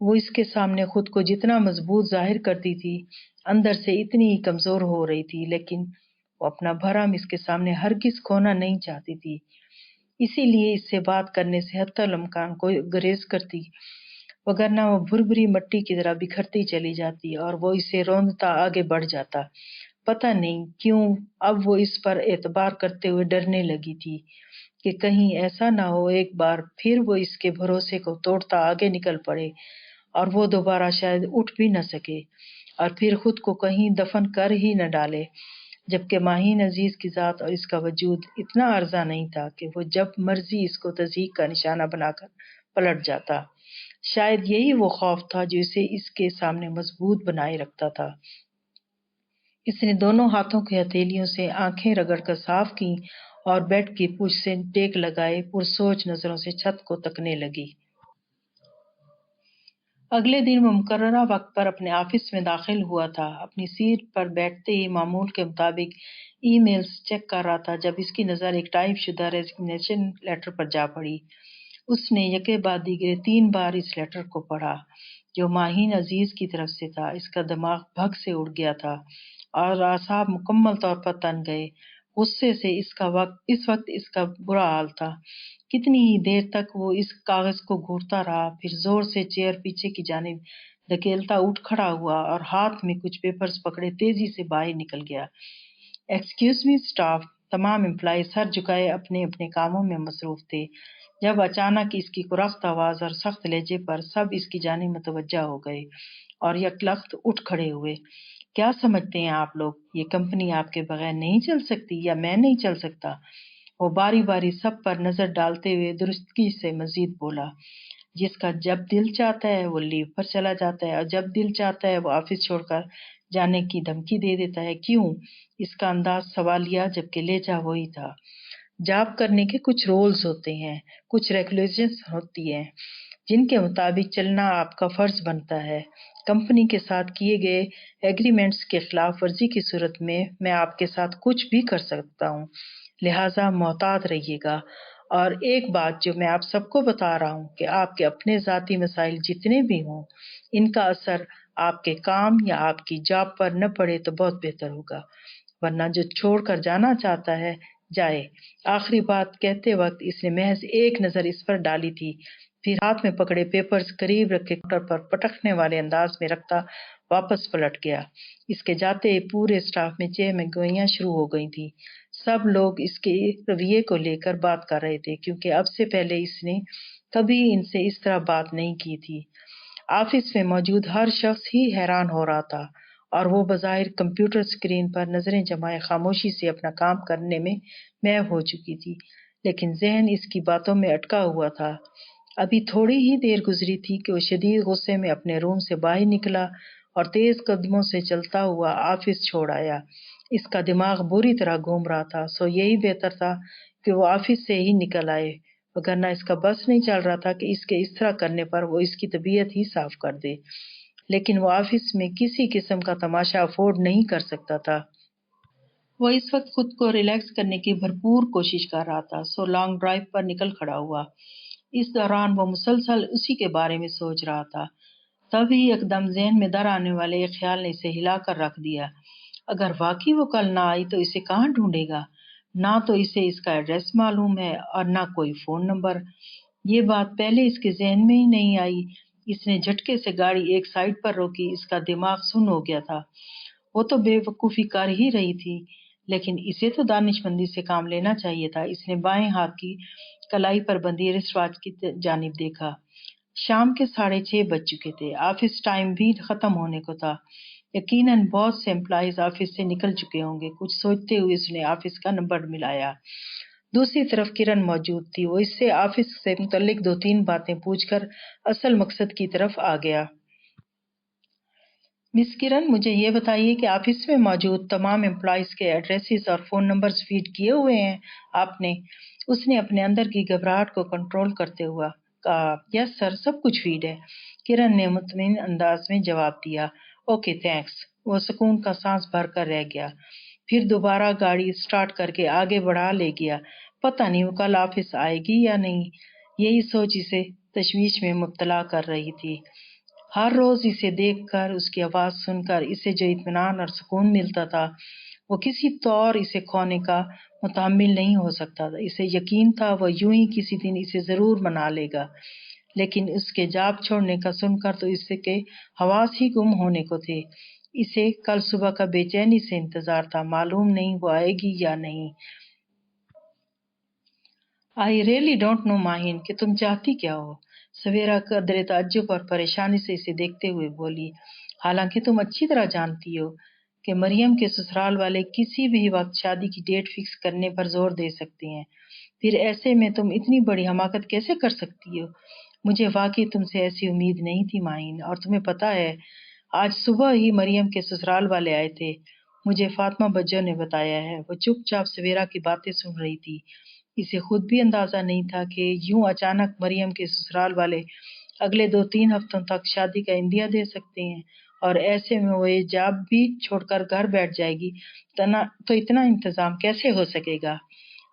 وہ اس کے سامنے خود کو جتنا مضبوط ظاہر کرتی تھی اندر سے اتنی ہی کمزور ہو رہی تھی، لیکن وہ اپنا بھرم اس کے سامنے ہرگز کھونا نہیں چاہتی تھی، اسی لیے اس سے بات کرنے سے حتی الامکان کو گریز کرتی، وگرنہ وہ بھربھری مٹی کی طرح بکھرتی چلی جاتی اور وہ اسے روندتا آگے بڑھ جاتا۔ پتہ نہیں کیوں اب وہ اس پر اعتبار کرتے ہوئے ڈرنے لگی تھی کہ کہیں ایسا نہ ہو ایک بار پھر وہ اس کے بھروسے کو توڑتا آگے نکل پڑے اور وہ دوبارہ شاید اٹھ بھی نہ سکے اور پھر خود کو کہیں دفن کر ہی نہ ڈالے، جبکہ ماہین عزیز کی ذات اور اس کا وجود اتنا عرضہ نہیں تھا کہ وہ جب مرضی اس کو تضحیک کا نشانہ بنا کر پلٹ جاتا۔ شاید یہی وہ خوف تھا جو اسے اس کے سامنے مضبوط بنائے رکھتا تھا۔ اس نے دونوں ہاتھوں کی ہتھیلیوں سے آنکھیں رگڑ کر صاف کی اور بیڈ کی پشت سے ٹیک لگائے پرسوچ نظروں سے چھت کو تکنے لگی۔ اگلے دن وہ مقررہ وقت پر اپنے آفس میں داخل ہوا تھا۔ اپنی سیٹ پر بیٹھتے ہی معمول کے مطابق ای میلز چیک کر رہا تھا جب اس کی نظر ایک ٹائپ شدہ ریزگنیشن لیٹر پر جا پڑی۔ اس نے یکے بعد دیگرے 3 بار اس لیٹر کو پڑھا جو ماہین عزیز کی طرف سے تھا۔ اس کا دماغ بھگ سے اڑ گیا تھا اور اعصاب مکمل طور پر تن گئے۔ غصے سے اس وقت اس کا برا حال تھا۔ کتنی ہی دیر تک وہ اس کاغذ کو گھورتا رہا، پھر زور سے چیئر پیچھے کی جانب دھکیلتا اٹھ کھڑا ہوا اور ہاتھ میں کچھ پیپرز پکڑے تیزی سے باہر نکل گیا۔ ایکسکیوز می اسٹاف، تمام امپلائی سر جھکائے اپنے اپنے کاموں میں مصروف تھے جب اچانک اس کی کرخت آواز اور سخت لہجے پر سب اس کی جانب متوجہ ہو گئے اور یکلخت اٹھ کھڑے ہوئے۔ کیا سمجھتے ہیں آپ لوگ یہ کمپنی آپ کے بغیر نہیں چل سکتی یا میں نہیں چل سکتا؟ وہ باری باری سب پر نظر ڈالتے ہوئے درستگی سے مزید بولا، جس کا جب دل چاہتا ہے وہ لیو پر چلا جاتا ہے اور جب دل چاہتا ہے وہ آفس چھوڑ کر جانے کی دھمکی دے دیتا ہے۔ کیوں؟ اس کا انداز سوالیہ جبکہ لہجہ وہی تھا۔ جاب کرنے کے کچھ رولز ہوتے ہیں، کچھ ریگولیشنز ہوتی ہیں جن کے مطابق چلنا آپ کا فرض بنتا ہے۔ کمپنی کے ساتھ کیے گئے ایگریمنٹس کے خلاف ورزی کی صورت میں آپ کے ساتھ کچھ بھی کر سکتا ہوں، لہٰذا محتاط رہیے گا۔ اور ایک بات جو میں آپ سب کو بتا رہا ہوں کہ آپ کے اپنے ذاتی مسائل جتنے بھی ہوں ان کا اثر آپ کے کام یا آپ کی جاب پر نہ پڑے تو بہت بہتر ہوگا، ورنہ جو چھوڑ کر جانا چاہتا ہے جائے۔ آخری بات کہتے وقت اس نے محض ایک نظر اس پر ڈالی تھی، پھر ہاتھ میں پکڑے پیپرز قریب رکھے کاؤنٹر پر پٹکنے والے انداز میں رکھتا واپس پلٹ گیا۔ اس کے جاتے ہی پورے سٹاف میں چہمہ گوئیاں شروع ہو گئی تھیں۔ سب لوگ اس کے رویے کو لے کر بات کر رہے تھے کیونکہ اب سے پہلے اس نے کبھی ان سے اس طرح بات نہیں کی تھی۔ آفس میں موجود ہر شخص ہی حیران ہو رہا تھا اور وہ بظاہر کمپیوٹر اسکرین پر نظریں جمائے خاموشی سے اپنا کام کرنے میں محو ہو چکی تھی، لیکن ذہن اس کی باتوں میں اٹکا ہوا تھا۔ ابھی تھوڑی ہی دیر گزری تھی کہ وہ شدید غصے میں اپنے روم سے باہر نکلا اور تیز قدموں سے چلتا ہوا آفس چھوڑ آیا۔ اس کا دماغ بری طرح گھوم رہا تھا، سو یہی بہتر تھا کہ وہ آفس سے ہی نکل آئے، وگرنہ اس کا بس نہیں چل رہا تھا کہ اس کے اس طرح کرنے پر وہ اس کی طبیعت ہی صاف کر دے، لیکن وہ آفس میں کسی قسم کا تماشا افورڈ نہیں کر سکتا تھا۔ وہ اس وقت خود کو ریلیکس کرنے کی بھرپور کوشش کر رہا تھا، سو لانگ ڈرائیو پر نکل کھڑا ہوا۔ اس دوران وہ مسلسل اسی کے بارے میں سوچ رہا تھا۔ تبھی یکدم ذہن میں در آنے والے ایک خیال نے اسے ہلا کر رکھ دیا۔ اگر واقعی وہ کل نہ آئی تو اسے کہاں ڈھونڈے گا؟ نہ تو اسے اس کا ایڈریس معلوم ہے اور نہ کوئی فون نمبر۔ یہ بات پہلے اس کے ذہن میں ہی نہیں آئی۔ اس نے جھٹکے سے گاڑی ایک سائیڈ پر روکی، اس کا دماغ سن ہو گیا تھا۔ وہ تو بے وقوفی کر ہی رہی تھی، لیکن اسے تو دانش مندی سے کام لینا چاہیے تھا۔ اس نے بائیں ہاتھ کی کلائی پر بندھی رسٹ واچ کی جانب دیکھا۔ شام کے 6:30 بج چکے تھے، آفس ٹائم بھی ختم ہونے کو تھا۔ یقیناً بہت سے امپلائیز آفس سے نکل چکے ہوں گے۔ کچھ سوچتے ہوئے اس نے آفس کا نمبر ملایا۔ دوسری طرف کرن موجود تھی۔ وہ اس سے آفس سے متعلق 2-3 باتیں پوچھ کر اصل مقصد کی طرف آ گیا۔ مس کرن، مجھے یہ بتائیے کہ آفس میں موجود تمام امپلائیز کے ایڈریسز اور فون نمبرز فیڈ کیے ہوئے ہیں آپ نے؟ اس نے اپنے اندر کی گھبراہٹ کو کنٹرول کرتے ہوا کہا۔ یس سر، سب کچھ فیڈ ہے، کرن نے مطمئن انداز میں جواب دیا۔ Okay thanks. وہ سکون کا سانس بھر کر رہ گیا، پھر دوبارہ گاڑی سٹارٹ کر کے آگے بڑھا لے گیا۔ پتہ نہیں وہ کل آفس آئے گی یا نہیں، یہی سوچ اسے تشویش میں مبتلا کر رہی تھی۔ ہر روز اسے دیکھ کر، اس کی آواز سن کر اسے جو اطمینان اور سکون ملتا تھا وہ کسی طور اسے کھونے کا متحمل نہیں ہو سکتا تھا۔ اسے یقین تھا وہ یوں ہی کسی دن اسے ضرور منا لے گا، لیکن اس کے جاب چھوڑنے کا سن کر تو اس کے حواس ہی گم ہونے کو تھے۔ اسے کل صبح کا بے چینی سے انتظار تھا، معلوم نہیں وہ آئے گی یا نہیں۔ I really don't know Maheen کہ تم چاہتی کیا ہو، سویرا قدرے تعجب اور پریشانی سے اسے دیکھتے ہوئے بولی۔ حالانکہ تم اچھی طرح جانتی ہو کہ مریم کے سسرال والے کسی بھی وقت شادی کی ڈیٹ فکس کرنے پر زور دے سکتے ہیں، پھر ایسے میں تم اتنی بڑی حماقت کیسے کر سکتی ہو؟ مجھے واقعی تم سے ایسی امید نہیں تھی ماہین، اور تمہیں پتہ ہے آج صبح ہی مریم کے سسرال والے آئے تھے، مجھے فاطمہ بجو نے بتایا ہے۔ وہ چپ چاپ سویرا کی باتیں سن رہی تھی۔ اسے خود بھی اندازہ نہیں تھا کہ یوں اچانک مریم کے سسرال والے اگلے 2-3 ہفتوں تک شادی کا عندیہ دے سکتے ہیں، اور ایسے میں وہ یہ جاب بھی چھوڑ کر گھر بیٹھ جائے گی تو اتنا انتظام کیسے ہو سکے گا؟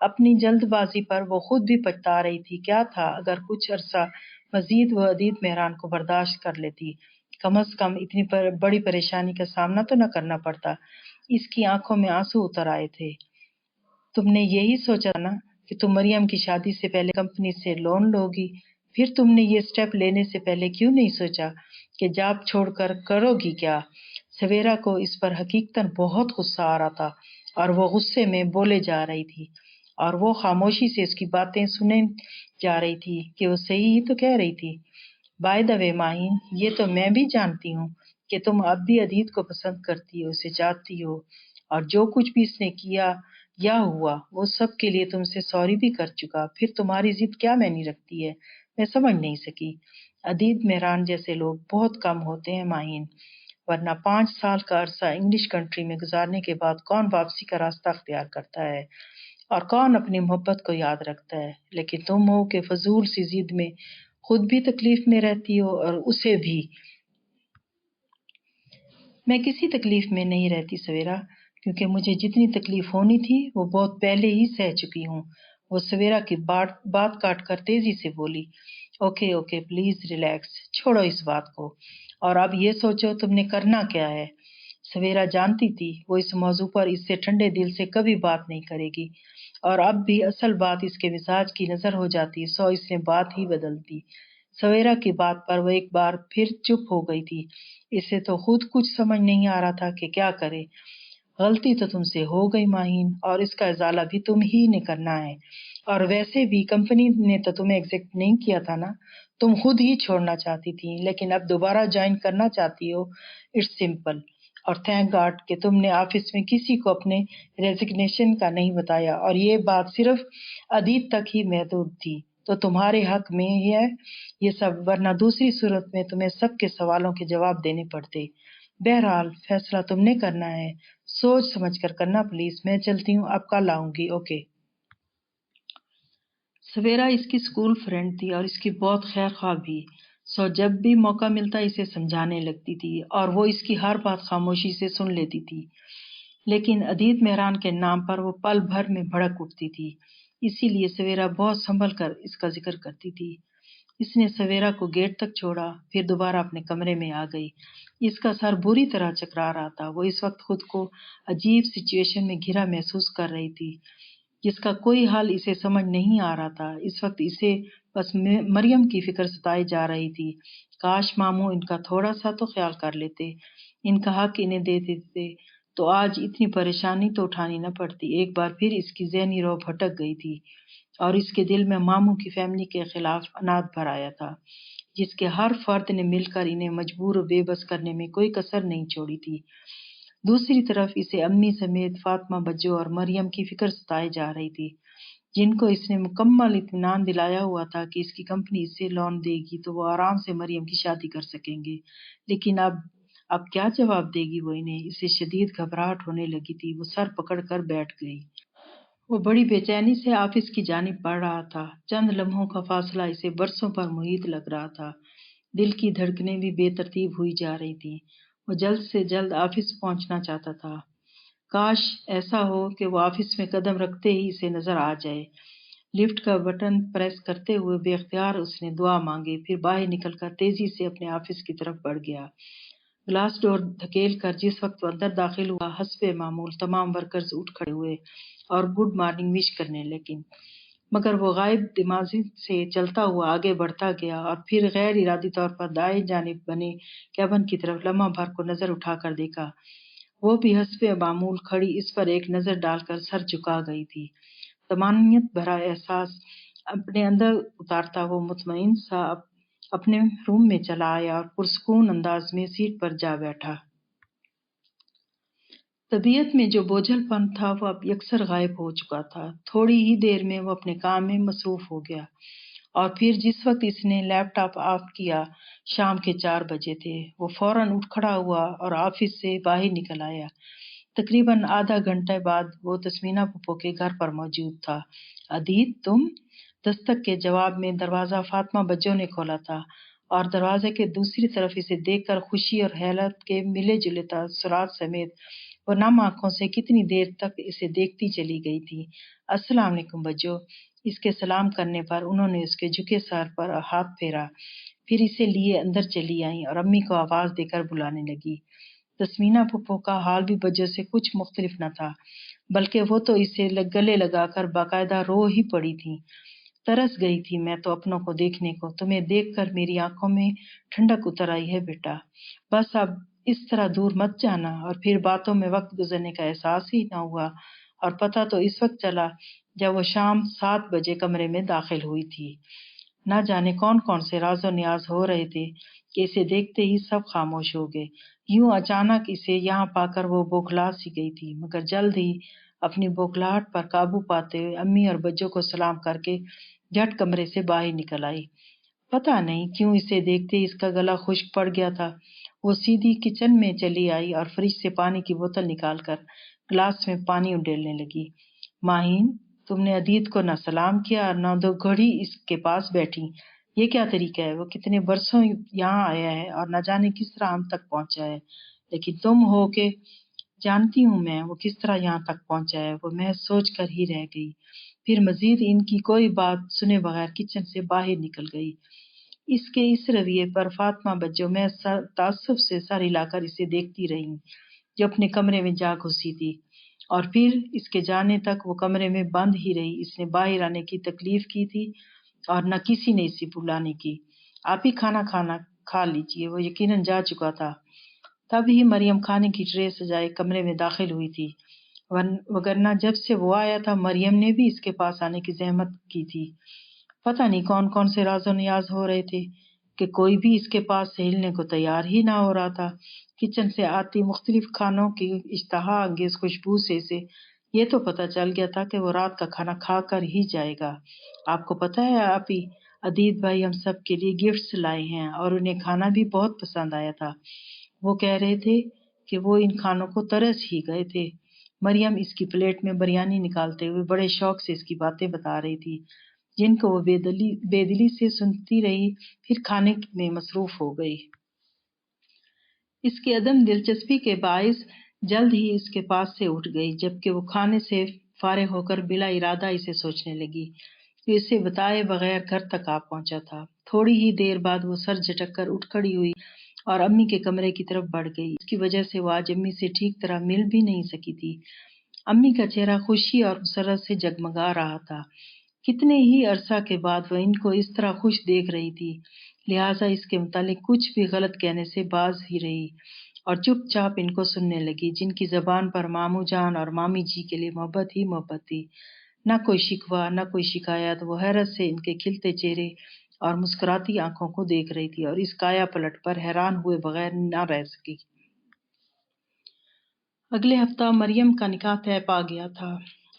اپنی جلد بازی پر وہ خود بھی پچھتا رہی تھی۔ کیا تھا اگر کچھ عرصہ مزید وہ عدید مہران کو برداشت کر لیتی، کم از کم اتنی بڑی پریشانی کا سامنا تو نہ کرنا پڑتا۔ اس کی آنکھوں میں آنسو اتر آئے تھے۔ تم نے یہی سوچا نا کہ تم مریم کی شادی سے پہلے کمپنی سے لون لو گی، پھر تم نے یہ سٹیپ لینے سے پہلے کیوں نہیں سوچا کہ جاب چھوڑ کر کرو گی کیا؟ سویرا کو اس پر حقیقتاً بہت غصہ آ رہا تھا، اور وہ غصے میں بولے جا رہی تھی، اور وہ خاموشی سے اس کی باتیں سنے جا رہی تھی کہ وہ صحیح ہی تو کہہ رہی تھی۔ بائی دا وے ماہین، یہ تو میں بھی جانتی ہوں کہ تم اب بھی عدید کو پسند کرتی ہو، اسے چاہتی ہو، اور جو کچھ بھی اس نے کیا یا ہوا وہ سب کے لیے تم سے سوری بھی کر چکا، پھر تمہاری ضد کیا معنی رکھتی ہے؟ میں سمجھ نہیں سکی۔ عدید مہران جیسے لوگ بہت کم ہوتے ہیں ماہین، ورنہ 5 سال کا عرصہ انگلش کنٹری میں گزارنے کے بعد کون واپسی کا راستہ اختیار کرتا ہے، اور کون اپنی محبت کو یاد رکھتا ہے؟ لیکن تم ہو کہ فضول سی ضد میں خود بھی تکلیف میں رہتی ہو اور اسے بھی۔ میں کسی تکلیف میں نہیں رہتی سویرا، کیونکہ مجھے جتنی تکلیف ہونی تھی وہ بہت پہلے ہی سہ چکی ہوں۔ وہ سویرا کی بات کاٹ کر تیزی سے بولی۔ اوکے اوکے پلیز ریلیکس، چھوڑو اس بات کو، اور اب یہ سوچو تم نے کرنا کیا ہے۔ سویرا جانتی تھی وہ اس موضوع پر اس سے ٹھنڈے دل سے کبھی بات نہیں کرے گی، اور اب بھی اصل بات اس کے مزاج کی نظر ہو جاتی، سو اس نے بات ہی بدل دی۔ سویرا کی بات پر وہ ایک بار پھر چپ ہو گئی تھی۔ اسے تو خود کچھ سمجھ نہیں آ رہا تھا کہ کیا کرے۔ غلطی تو تم سے ہو گئی ماہین، اور اس کا ازالہ بھی تم ہی نے کرنا ہے، اور ویسے بھی کمپنی نے تو تمہیں ایگزیکٹ نہیں کیا تھا نا، تم خود ہی چھوڑنا چاہتی تھی، لیکن اب دوبارہ جوائن کرنا چاہتی ہو۔ اٹس سمپل، اور تھینک گاڈ کہ تم نے آفس میں کسی کو اپنے ریزگنیشن کا نہیں بتایا، اور یہ بات صرف عدید تک ہی محدود تھی، تو تمہارے حق میں ہے یہ سب، ورنہ دوسری صورت میں تمہیں سب کے سوالوں کے جواب دینے پڑتے۔ بہرحال فیصلہ تم نے کرنا ہے، سوچ سمجھ کر کرنا پلیز۔ میں چلتی ہوں، اب کل آؤں گی، اوکے۔ سویرا اس کی اسکول فرینڈ تھی اور اس کی بہت خیر خواہ بھی، سو جب بھی موقع ملتا اسے سمجھانے لگتی تھی، اور وہ اس کی ہر بات خاموشی سے سن لیتی تھی۔ لیکن عدید مہران کے نام پر وہ پل بھر میں بھڑک اٹھتی تھی، اسی لیے سویرا بہت سنبھل کر اس کا ذکر کرتی تھی۔ اس نے سویرا کو گیٹ تک چھوڑا، پھر دوبارہ اپنے کمرے میں آ گئی۔ اس کا سر بری طرح چکرا رہا تھا، وہ اس وقت خود کو عجیب سچویشن میں گھرا محسوس کر رہی تھی جس کا کوئی حل اسے سمجھ نہیں آ رہا تھا۔ اس وقت اسے بس مریم کی فکر ستائی جا رہی تھی۔ کاش ماموں ان کا تھوڑا سا تو خیال کر لیتے، ان کا حق انہیں دے دیتے تو آج اتنی پریشانی تو اٹھانی نہ پڑتی۔ ایک بار پھر اس کی ذہنی رو بھٹک گئی تھی، اور اس کے دل میں ماموں کی فیملی کے خلاف انات بھر آیا تھا، جس کے ہر فرد نے مل کر انہیں مجبور و بے بس کرنے میں کوئی کسر نہیں چھوڑی تھی۔ دوسری طرف اسے امی سمیت فاطمہ بجو اور مریم کی فکر ستائے جا رہی تھی، جن کو اس نے مکمل اطمینان دلایا ہوا تھا کہ اس کی کمپنی اسے لون دے گی تو وہ آرام سے مریم کی شادی کر سکیں گے۔ لیکن اب کیا جواب دے گی وہ انہیں؟ اسے شدید گھبراہٹ ہونے لگی تھی، وہ سر پکڑ کر بیٹھ گئی۔ وہ بڑی بے چینی سے آفس کی جانب بڑھ رہا تھا، چند لمحوں کا فاصلہ اسے برسوں پر محیط لگ رہا تھا۔ دل کی دھڑکنیں بھی بے ترتیب ہوئی جا رہی تھیں۔ وہ جلد سے جلد آفس پہنچنا چاہتا تھا۔ کاش ایسا ہو کہ وہ آفس میں قدم رکھتے ہی اسے نظر آ جائے، لفٹ کا بٹن پریس کرتے ہوئے بے اختیار اس نے دعا مانگی، پھر باہر نکل کر تیزی سے اپنے آفس کی طرف بڑھ گیا۔ گلاس ڈور دھکیل کر جس وقت وہ اندر داخل ہوا، حسب معمول تمام ورکرز اٹھ کھڑے ہوئے اور گڈ مارننگ وش کرنے لگے، مگر وہ غائب دماغی سے چلتا ہوا آگے بڑھتا گیا اور پھر غیر ارادی طور پر دائیں جانب بنے کیبن کی طرف لمحہ بھر کو نظر اٹھا کر دیکھا۔ وہ بھی حسب معمول کھڑی اس پر ایک نظر ڈال کر سر جھکا گئی تھی۔ طمانینت بھرا احساس اپنے اندر اتارتا وہ مطمئن سا اپنے روم میں چلا آیا اور پرسکون انداز میں سیٹ پر جا بیٹھا۔ طبیعت میں جو بوجھل پن تھا وہ اب یکسر غائب ہو چکا تھا۔ تھوڑی ہی دیر میں وہ اپنے کام میں مصروف ہو گیا اور پھر جس وقت اس نے لیپ ٹاپ آف کیا شام کے 4 بجے تھے۔ وہ فوراً اٹھ کھڑا ہوا اور آفس سے باہر نکل آیا۔ تقریباً آدھا گھنٹے بعد وہ تسمینہ پھپھو کے گھر پر موجود تھا۔ عدیت تم؟ دستک کے جواب میں دروازہ فاطمہ بجو نے کھولا تھا اور دروازے کے دوسری طرف اسے دیکھ کر خوشی اور حیرت کے ملے جلے تاثرات سمیت وہ نم آنکھوں سے کتنی دیر تک اسے دیکھتی چلی گئی تھی۔ السلام علیکم بجو۔ اس کے سلام کرنے پر انہوں نے اس کے جھکے سر پر ہاتھ پھیرا، پھر اسے لیے اندر چلی آئیں اور امی کو آواز دے کر بلانے لگی۔ تسمینہ پھپھو کا حال بھی بجو سے کچھ مختلف نہ تھا، بلکہ وہ تو اسے گلے لگا کر باقاعدہ رو ہی پڑی تھیں۔ ترس گئی تھی میں تو اپنوں کو دیکھنے کو، تمہیں دیکھ کر میری آنکھوں میں ٹھنڈک اتر آئی ہے بیٹا۔ بس اب اس طرح دور مت جانا۔ اور پھر باتوں میں وقت گزرنے کا احساس ہی نہ ہوا اور پتہ تو اس وقت چلا جب وہ شام 7 بجے کمرے میں داخل ہوئی تھی۔ نہ جانے کون کون سے راز و نیاز ہو رہے تھے کہ اسے دیکھتے ہی سب خاموش ہو گئے۔ یوں اچانک اسے یہاں پا کر وہ بوکھلا سی گئی تھی، مگر جلد ہی اپنی بوکھلاہٹ پر قابو پاتے ہوئے امی اور بجو کو سلام کر کے جھٹ کمرے سے باہر نکل آئی۔ پتہ نہیں کیوں اسے دیکھتے اس کا گلا خشک پڑ گیا تھا۔ وہ سیدھی کچن میں چلی آئی اور فریج سے پانی کی بوتل نکال کر گلاس میں پانی اڈیلنے لگی۔ ماہین، تم نے عدیت کو نہ سلام کیا اور نہ 2 گھڑی اس کے پاس بیٹھی۔ یہ کیا طریقہ ہے؟ وہ کتنے برسوں یہاں آیا ہے اور نہ جانے کس طرح ہم تک پہنچا ہے، لیکن تم ہو کہ جانتی ہوں میں وہ کس طرح یہاں تک پہنچا ہے۔ وہ محض سوچ کر ہی رہ گئی، پھر مزید ان کی کوئی بات سنے بغیر کچن سے باہر نکل گئی۔ اس کے اس رویے پر فاطمہ بجو میں تعصب سے سر ہلا کر اسے دیکھتی رہی جو اپنے کمرے میں جا گھسی تھی، اور پھر اس کے جانے تک وہ کمرے میں بند ہی رہی۔ اس نے باہر آنے کی تکلیف کی تھی اور نہ کسی نے اسے بلانے کی۔ آپ ہی کھانا کھا لیجیے۔ وہ یقیناً جا چکا تھا۔ تب ہی مریم کھانے کی ٹرے سجائے کمرے میں داخل ہوئی تھی، وگرنہ جب سے وہ آیا تھا مریم نے بھی اس کے پاس آنے کی زحمت کی تھی۔ پتہ نہیں کون کون سے راز و نیاز ہو رہے تھے کہ کوئی بھی اس کے پاس سے ہلنے کو تیار ہی نہ ہو رہا تھا۔ کچن سے آتی مختلف کھانوں کی اشتہا انگیز خوشبو سے یہ تو پتہ چل گیا تھا کہ وہ رات کا کھانا کھا کر ہی جائے گا۔ آپ کو پتہ ہے آپی، عدیت بھائی ہم سب کے لیے گفٹس لائے ہیں اور انہیں کھانا بھی بہت پسند آیا تھا۔ وہ کہہ رہے تھے کہ وہ ان کھانوں کو ترس ہی گئے تھے۔ مریم اس کی پلیٹ میں بریانی نکالتے ہوئے بڑے شوق سے اس کی باتیں بتا رہی تھی، جن کو وہ بے دلی سے سنتی رہی، پھر کھانے میں مصروف ہو گئی۔ اس کی عدم دلچسپی کے باعث جلد ہی اس کے پاس سے اٹھ گئی، جبکہ وہ کھانے سے فارغ ہو کر بلا ارادہ اسے سوچنے لگی جو اسے بتائے بغیر گھر تک آ پہنچا تھا۔ تھوڑی ہی دیر بعد وہ سر جھٹک کر اٹھ کھڑی ہوئی اور امی کے کمرے کی طرف بڑھ گئی۔ اس کی وجہ سے وہ آج امی سے ٹھیک طرح مل بھی نہیں سکی تھی۔ امی کا چہرہ خوشی اور مسرت سے جگمگا رہا تھا۔ کتنے ہی عرصہ کے بعد وہ ان کو اس طرح خوش دیکھ رہی تھی، لہٰذا اس کے متعلق کچھ بھی غلط کہنے سے باز ہی رہی اور چپ چاپ ان کو سننے لگی، جن کی زبان پر ماموں جان اور مامی جی کے لیے محبت ہی محبت تھی۔ نہ کوئی شکوہ، نہ کوئی شکایت۔ وہ حیرت سے ان کے کھلتے چہرے اور مسکراتی آنکھوں کو دیکھ رہی تھی اور اس کایا پلٹ پر حیران ہوئے بغیر نہ رہ سکی۔ اگلے ہفتہ مریم کا نکاح طے پا گیا تھا۔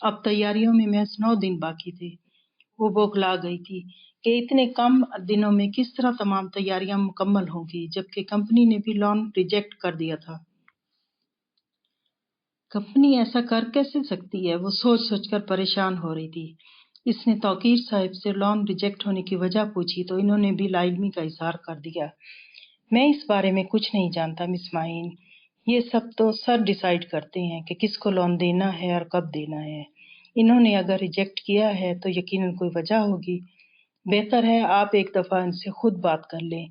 اب تیاریوں میں محض 9 دن باقی تھے۔ وہ بوکھلا گئی تھی کہ اتنے کم دنوں میں کس طرح تمام تیاریاں مکمل ہوں گی، جبکہ کمپنی نے بھی لون ریجیکٹ کر دیا تھا۔ کمپنی ایسا کر کیسے سکتی ہے؟ وہ سوچ سوچ کر پریشان ہو رہی تھی۔ اس نے توقیر صاحب سے لون ریجیکٹ ہونے کی وجہ پوچھی تو انہوں نے بھی لا علمی کا اظہار کر دیا۔ میں اس بارے میں کچھ نہیں جانتا مس ماہین، یہ سب تو سر ڈیسائیڈ کرتے ہیں کہ کس کو لون دینا ہے اور کب دینا ہے۔ انہوں نے اگر ریجیکٹ کیا ہے تو یقیناً کوئی وجہ ہوگی۔ بہتر ہے آپ ایک دفعہ ان سے خود بات کر لیں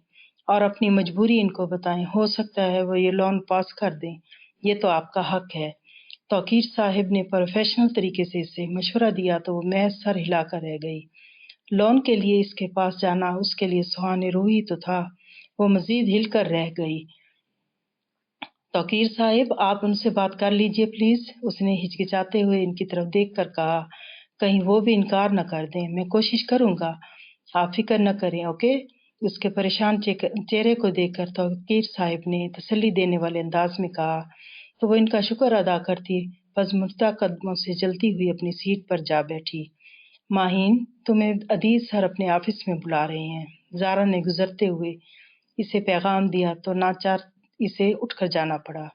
اور اپنی مجبوری ان کو بتائیں، ہو سکتا ہے وہ یہ لون پاس کر دیں، یہ تو آپ کا حق ہے۔ توقیر صاحب نے پروفیشنل طریقے سے اسے مشورہ دیا تو وہ محض سر ہلا کر رہ گئی۔ لون کے لیے اس کے پاس جانا اس کے لیے سہان روحی تو تھا، وہ مزید ہل کر رہ گئی۔ توقیر صاحب آپ ان سے بات کر لیجئے پلیز، اس نے ہچکچاتے ہوئے ان کی طرف دیکھ کر کہا، کہیں وہ بھی انکار نہ کر دیں۔ میں کوشش کروں گا، آپ فکر نہ کریں، اوکے؟ اس کے پریشان چہرے کو دیکھ کر توقیر صاحب نے تسلی دینے والے انداز میں کہا تو وہ ان کا شکر ادا کرتی پزمردہ قدموں سے جلتی ہوئی اپنی سیٹ پر جا بیٹھی۔ ماہین، تمہیں عدیز سر اپنے آفس میں بلا رہے ہیں، زارا نے گزرتے ہوئے اسے پیغام دیا تو ناچار اسے اٹھ کر جانا پڑا۔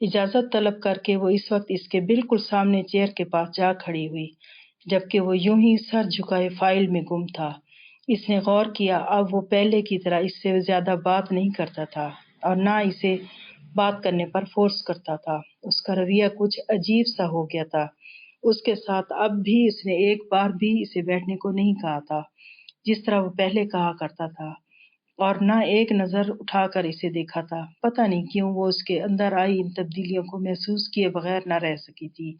اجازت طلب کر کے وہ اس وقت اس کے بالکل سامنے چیئر کے پاس جا کھڑی ہوئی، جبکہ وہ یوں ہی سر جھکائے فائل میں گم تھا۔ اس نے غور کیا اب وہ پہلے کی طرح اس سے زیادہ بات نہیں کرتا تھا اور نہ اسے بات کرنے پر فورس کرتا تھا۔ اس کا رویہ کچھ عجیب سا ہو گیا تھا۔ اس کے ساتھ اب بھی اس نے ایک بار بھی اسے بیٹھنے کو نہیں کہا تھا جس طرح وہ پہلے کہا کرتا تھا، اور نہ ایک نظر اٹھا کر اسے دیکھا تھا۔ پتہ نہیں کیوں وہ اس کے اندر آئی ان تبدیلیوں کو محسوس کیے بغیر نہ رہ سکی تھی۔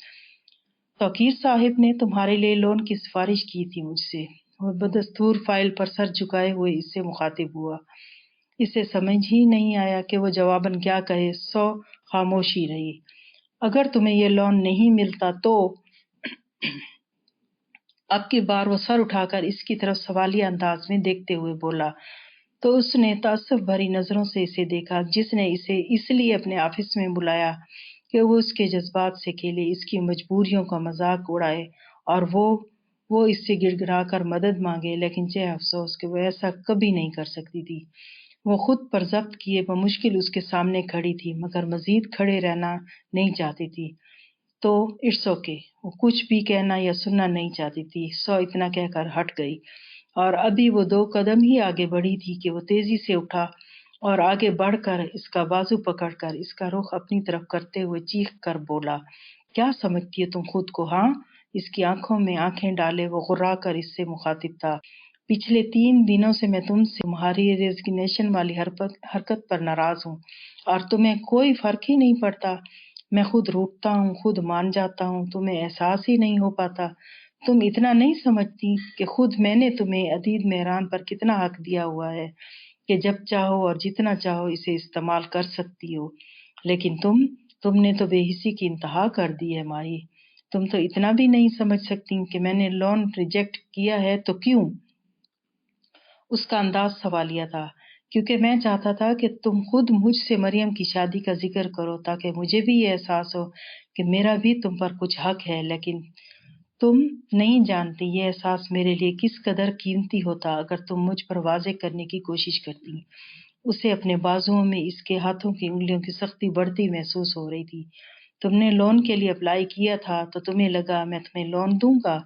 توقیر صاحب نے تمہارے لیے لون کی سفارش کی تھی مجھ سے، وہ بدستور فائل پر سر جھکائے ہوئے اس سے مخاطب ہوا۔ اسے سمجھ ہی نہیں آیا کہ وہ جواباً کیا کہے، سو خاموشی رہی۔ اگر تمہیں یہ لون نہیں ملتا تو اب کی بار وہ سر اٹھا کر اس کی طرف سوالیہ انداز میں دیکھتے ہوئے بولا تو اس نے تعصب بھری نظروں سے اسے دیکھا جس نے اسے اس لیے اپنے آفس میں بلایا کہ وہ اس کے جذبات سے کھیلے، اس کی مجبوریوں کا مذاق اڑائے اور وہ اس سے گڑ گڑا کر مدد مانگے، لیکن چہ افسوس کہ وہ ایسا کبھی نہیں کر سکتی تھی۔ وہ خود پر ضبط کیے بمشکل اس کے سامنے کھڑی تھی مگر مزید کھڑے رہنا نہیں چاہتی تھی۔ تو اٹس اوکے، وہ کچھ بھی کہنا یا سننا نہیں چاہتی تھی، سو اتنا کہہ کر ہٹ گئی، اور ابھی وہ 2 قدم ہی آگے بڑھی تھی کہ وہ تیزی سے اٹھا اور آگے بڑھ کر اس کا بازو پکڑ کر اس کا رخ اپنی طرف کرتے ہوئے چیخ کر بولا، کیا سمجھتی ہے تم خود کو، ہاں؟ اس کی آنکھوں میں آنکھیں ڈالے وہ غرا کر اس سے مخاطب تھا، پچھلے 3 دنوں سے میں تم سے تمہاری ریزگنیشن والی حرکت پر ناراض ہوں اور تمہیں کوئی فرق ہی نہیں پڑتا۔ میں خود روٹتا ہوں، خود مان جاتا ہوں، تمہیں احساس ہی نہیں ہو پاتا۔ تم اتنا نہیں سمجھتی کہ خود میں نے تمہیں عدید مہران پر کتنا حق دیا ہوا ہے کہ جب چاہو اور جتنا چاہو اسے استعمال کر سکتی ہو، لیکن تم نے تو بے حسی کی انتہا کر دی ہے ماہی۔ تم تو اتنا بھی نہیں سمجھ سکتی کہ میں نے لون ریجیکٹ کیا ہے تو کیوں؟ اس کا انداز سوالیہ تھا۔ کیونکہ میں چاہتا تھا کہ تم خود مجھ سے مریم کی شادی کا ذکر کرو تاکہ مجھے بھی یہ احساس ہو کہ میرا بھی تم پر کچھ حق ہے، لیکن تم نہیں جانتی یہ احساس میرے لیے کس قدر قیمتی ہوتا اگر تم مجھ پر واضح کرنے کی کوشش کرتی۔ اسے اپنے بازوؤں میں اس کے ہاتھوں کی انگلیوں کی سختی بڑھتی محسوس ہو رہی تھی۔ تم نے لون کے لیے اپلائی کیا تھا تو تمہیں لگا میں تمہیں لون دوں گا؟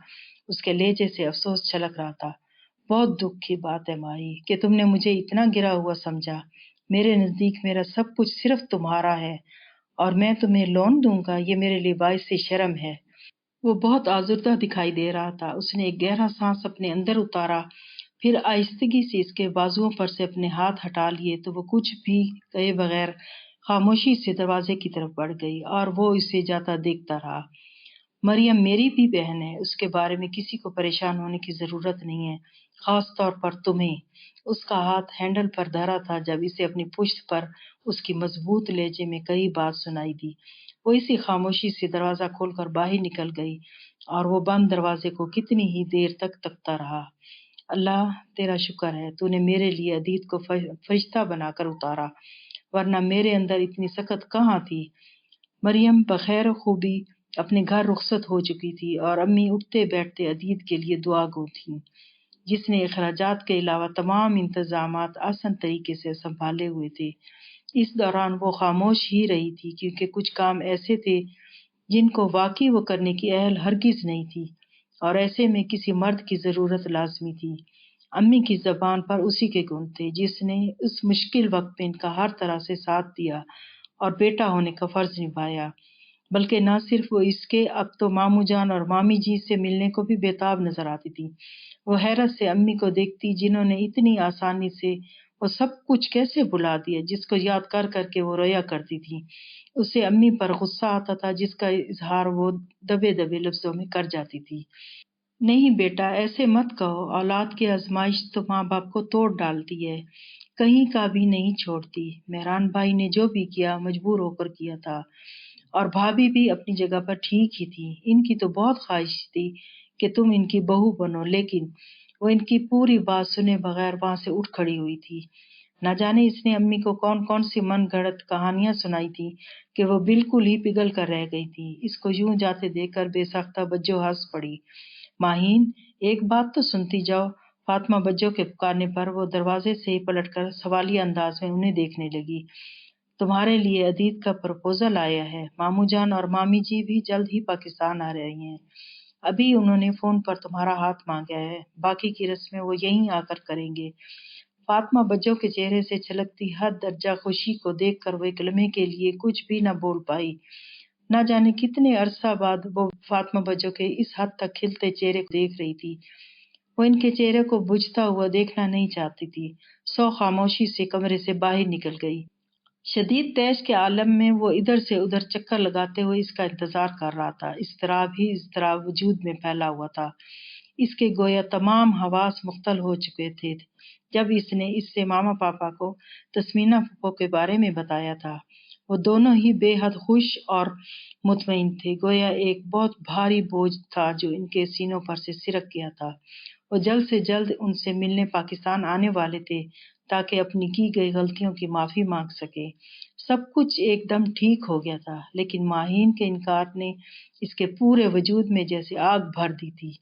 اس کے لہجے سے افسوس چھلک رہا تھا۔ بہت دکھ کی بات ہے ماہی کہ تم نے مجھے اتنا گرا ہوا سمجھا۔ میرے نزدیک میرا سب کچھ صرف تمہارا ہے اور میں تمہیں لون دوں گا یہ میرے لیے باعث شرم ہے۔ وہ بہت آزردہ دکھائی دے رہا تھا۔ اس نے ایک گہرا سانس اپنے اندر اتارا، پھر آہستگی سے اس کے بازوؤں پر سے اپنے ہاتھ ہٹا لیے تو وہ کچھ بھی کہے بغیر خاموشی سے دروازے کی طرف بڑھ گئی اور وہ اسے جاتا دیکھتا رہا۔ مریم میری بھی بہن ہے، اس کے بارے میں کسی کو پریشان ہونے کی ضرورت نہیں ہے، خاص طور پر تمہیں۔ اس کا ہاتھ ہینڈل پر دھرا تھا جب اسے اپنی پشت پر اس کی مضبوط لہجے میں کئی بات سنائی دی۔ وہ اسی خاموشی سے دروازہ کھول کر باہر نکل گئی اور وہ بند دروازے کو کتنی ہی دیر تک تکتا رہا۔ اللہ تیرا شکر ہے تو نے میرے لیے عدید کو فرشتہ بنا کر اتارا، ورنہ میرے اندر اتنی سخت کہاں تھی۔ مریم بخیر خوبی اپنے گھر رخصت ہو چکی تھی اور امی اٹھتے بیٹھتے عدید کے لیے دعا گو تھیں، جس نے اخراجات کے علاوہ تمام انتظامات آسان طریقے سے سنبھالے ہوئے تھے۔ اس دوران وہ خاموش ہی رہی تھی کیونکہ کچھ کام ایسے تھے جن کو واقعی وہ کرنے کی اہل ہرگز نہیں تھی اور ایسے میں کسی مرد کی ضرورت لازمی تھی۔ امی کی زبان پر اسی کے گن تھے جس نے اس مشکل وقت میں ان کا ہر طرح سے ساتھ دیا اور بیٹا ہونے کا فرض نبھایا۔ بلکہ نہ صرف وہ اس کے، اب تو ماموں جان اور مامی جی سے ملنے کو بھی بےتاب نظر آتی تھی۔ وہ حیرت سے امی کو دیکھتی جنہوں نے اتنی آسانی سے وہ سب کچھ کیسے بھلا دیا جس کو یاد کر کر کے وہ رویا کرتی تھی۔ اسے امی پر غصہ آتا تھا جس کا اظہار وہ دبے دبے لفظوں میں کر جاتی تھی۔ نہیں بیٹا، ایسے مت کہو، اولاد کی آزمائش تو ماں باپ کو توڑ ڈالتی ہے، کہیں کا بھی نہیں چھوڑتی۔ مہران بھائی نے جو بھی کیا مجبور ہو کر کیا تھا، اور بھابھی بھی اپنی جگہ پر ٹھیک ہی تھی۔ ان کی تو بہت خواہش تھی کہ تم ان کی بہو بنو، لیکن وہ ان کی پوری بات سنے بغیر وہاں سے اٹھ کھڑی ہوئی تھی۔ نہ جانے اس نے امی کو کون کون سی من گھڑت کہانیاں سنائی تھی کہ وہ بالکل ہی پگھل کر رہ گئی تھی۔ اس کو یوں جاتے دیکھ کر بے ساختہ بجو ہنس پڑی۔ ماہین، ایک بات تو سنتی جاؤ۔ فاطمہ بجو کے پکارنے پر وہ دروازے سے ہی پلٹ کر سوالیہ انداز میں انہیں دیکھنے لگی۔ تمہارے لیے عدید کا پروپوزل آیا ہے، ماموں جان اور مامی جی بھی جلد ہی پاکستان آ رہے ہیں۔ ابھی انہوں نے فون پر تمہارا ہاتھ مانگا ہے، باقی کی رسمیں وہ یہیں آ کر کریں گے۔ فاطمہ بجو کے چہرے سے چھلکتی حد درجہ خوشی کو دیکھ کر وہ ایک لمحے کے لیے کچھ بھی نہ بول پائی۔ نہ جانے کتنے عرصہ بعد وہ فاطمہ بجو کے اس حد تک کھلتے چہرے کو دیکھ رہی تھی۔ وہ ان کے چہرے کو بجھتا ہوا دیکھنا نہیں چاہتی تھی، سو خاموشی سے کمرے سے باہر نکل گئی۔ شدید تیش کے عالم میں وہ ادھر سے ادھر چکر لگاتے ہوئے اس کا انتظار کر رہا تھا۔ اضطراب ہی اضطراب وجود میں پھیلا ہوا تھا۔ اس کے گویا تمام حواس مختل ہو چکے تھے جب اس نے اس سے ماما پاپا کو تسمینہ پھپھو کے بارے میں بتایا تھا۔ وہ دونوں ہی بے حد خوش اور مطمئن تھے، گویا ایک بہت بھاری بوجھ تھا جو ان کے سینوں پر سے سرک گیا تھا۔ وہ جلد سے جلد ان سے ملنے پاکستان آنے والے تھے تاکہ اپنی کی گئی غلطیوں کی معافی مانگ سکے۔ سب کچھ ایک دم ٹھیک ہو گیا تھا، لیکن ماہین کے انکار نے اس کے پورے وجود میں جیسے آگ بھر دی تھی۔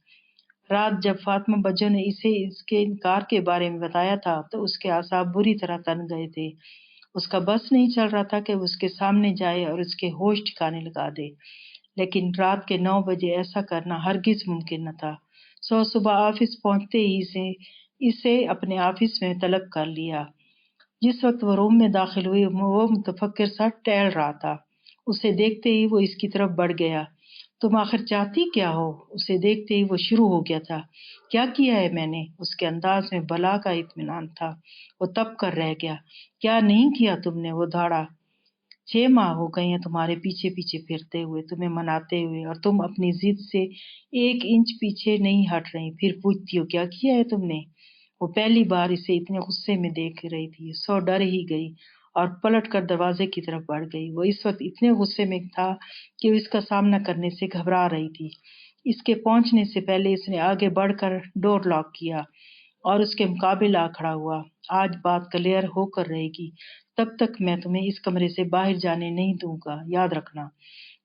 رات جب فاطمہ بجو نے اسے اس کے انکار کے بارے میں بتایا تھا تو اس کے اعصاب بری طرح تن گئے تھے۔ اس کا بس نہیں چل رہا تھا کہ وہ اس کے سامنے جائے اور اس کے ہوش ٹھکانے لگا دے، لیکن رات کے 9 بجے ایسا کرنا ہرگز ممکن نہ تھا۔ سو صبح آفس پہنچتے ہی اسے اپنے آفس میں طلب کر لیا۔ جس وقت وہ روم میں داخل ہوئی وہ متفکر سا ٹہل رہا تھا۔ اسے دیکھتے ہی وہ اس کی طرف بڑھ گیا۔ تم آخر چاہتی کیا ہو؟ اسے دیکھتے ہی وہ شروع ہو گیا تھا۔ کیا کیا ہے میں نے؟ اس کے انداز میں بلا کا اطمینان تھا۔ وہ تب کر رہ گیا۔ کیا نہیں کیا تم نے؟ وہ دھاڑا۔ 6 ماہ ہو گئے ہیں تمہارے پیچھے پیچھے پھرتے ہوئے، تمہیں مناتے ہوئے، اور تم اپنی ضد سے 1 انچ پیچھے نہیں ہٹ رہی، پھر پوچھتی ہو کیا کیا ہے تم نے؟ وہ پہلی بار اسے اتنے غصے میں دیکھ رہی تھی، سو ڈر ہی گئی اور پلٹ کر دروازے کی طرف بڑھ گئی۔ وہ اس وقت اتنے غصے میں تھا کہ وہ اس کا سامنا کرنے سے گھبرا رہی تھی۔ اس کے پہنچنے سے پہلے اس نے آگے بڑھ کر ڈور لاک کیا اور اس کے مقابل آ کھڑا ہوا۔ آج بات کلیئر ہو کر رہے گی، تب تک میں تمہیں اس کمرے سے باہر جانے نہیں دوں گا، یاد رکھنا۔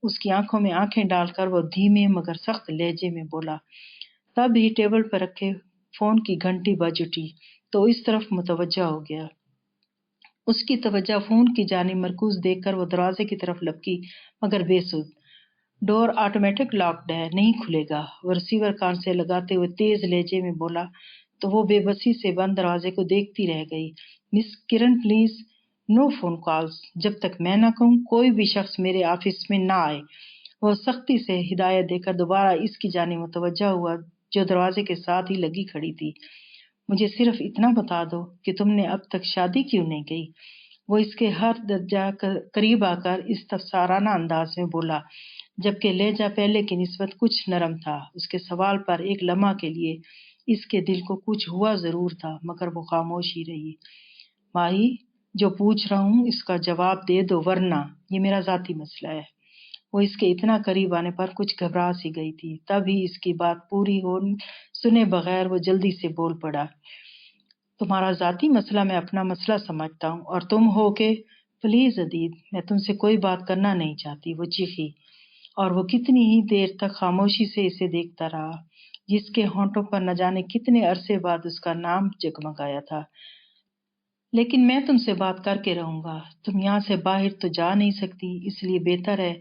اس کی آنکھوں میں آنکھیں ڈال کر وہ دھیمے مگر سخت لہجے میں بولا۔ تب ہی ٹیبل پر رکھے فون کی گھنٹی بج اٹھی تو اس طرف متوجہ ہو گیا۔ اس کی توجہ فون کی جانب مرکوز دیکھ کر وہ دروازے کی طرف لپکی مگر بے سود۔ ڈور آٹومیٹک لاکڈ ہے، نہیں کھلے گا، وہ ریسیور کان سے لگاتے ہوئے تیز لہجے میں بولا تو وہ بے بسی سے بند دروازے کو دیکھتی رہ گئی۔ مس کرن پلیز، نو فون کالز، جب تک میں نہ کہوں کوئی بھی شخص میرے آفس میں نہ آئے۔ وہ سختی سے ہدایت دے کر دوبارہ اس کی جانب متوجہ ہوا جو دروازے کے ساتھ ہی لگی کھڑی تھی۔ مجھے صرف اتنا بتا دو کہ تم نے اب تک شادی کیوں نہیں کی؟ وہ اس کے ہر درجہ قریب آ کر استفسارانہ انداز میں بولا، جبکہ لہجہ پہلے کی نسبت کچھ نرم تھا۔ اس کے سوال پر ایک لمحہ کے لیے اس کے دل کو کچھ ہوا ضرور تھا، مگر وہ خاموش ہی رہی۔ ماہی، جو پوچھ رہا ہوں اس کا جواب دے دو، ورنہ یہ میرا ذاتی مسئلہ ہے۔ وہ اس کے اتنا قریب آنے پر کچھ گھبرا سی گئی تھی، تب ہی اس کی بات پوری ہو سنے بغیر وہ جلدی سے بول پڑا۔ تمہارا ذاتی مسئلہ میں اپنا مسئلہ سمجھتا ہوں، اور تم ہو کہ پلیز عدید، میں تم سے کوئی بات کرنا نہیں چاہتی، وہ چیخی، اور وہ کتنی ہی دیر تک خاموشی سے اسے دیکھتا رہا، جس کے ہونٹوں پر نہ جانے کتنے عرصے بعد اس کا نام جگمگایا تھا۔ لیکن میں تم سے بات کر کے رہوں گا، تم یہاں سے باہر تو جا نہیں سکتی، اس لیے بہتر ہے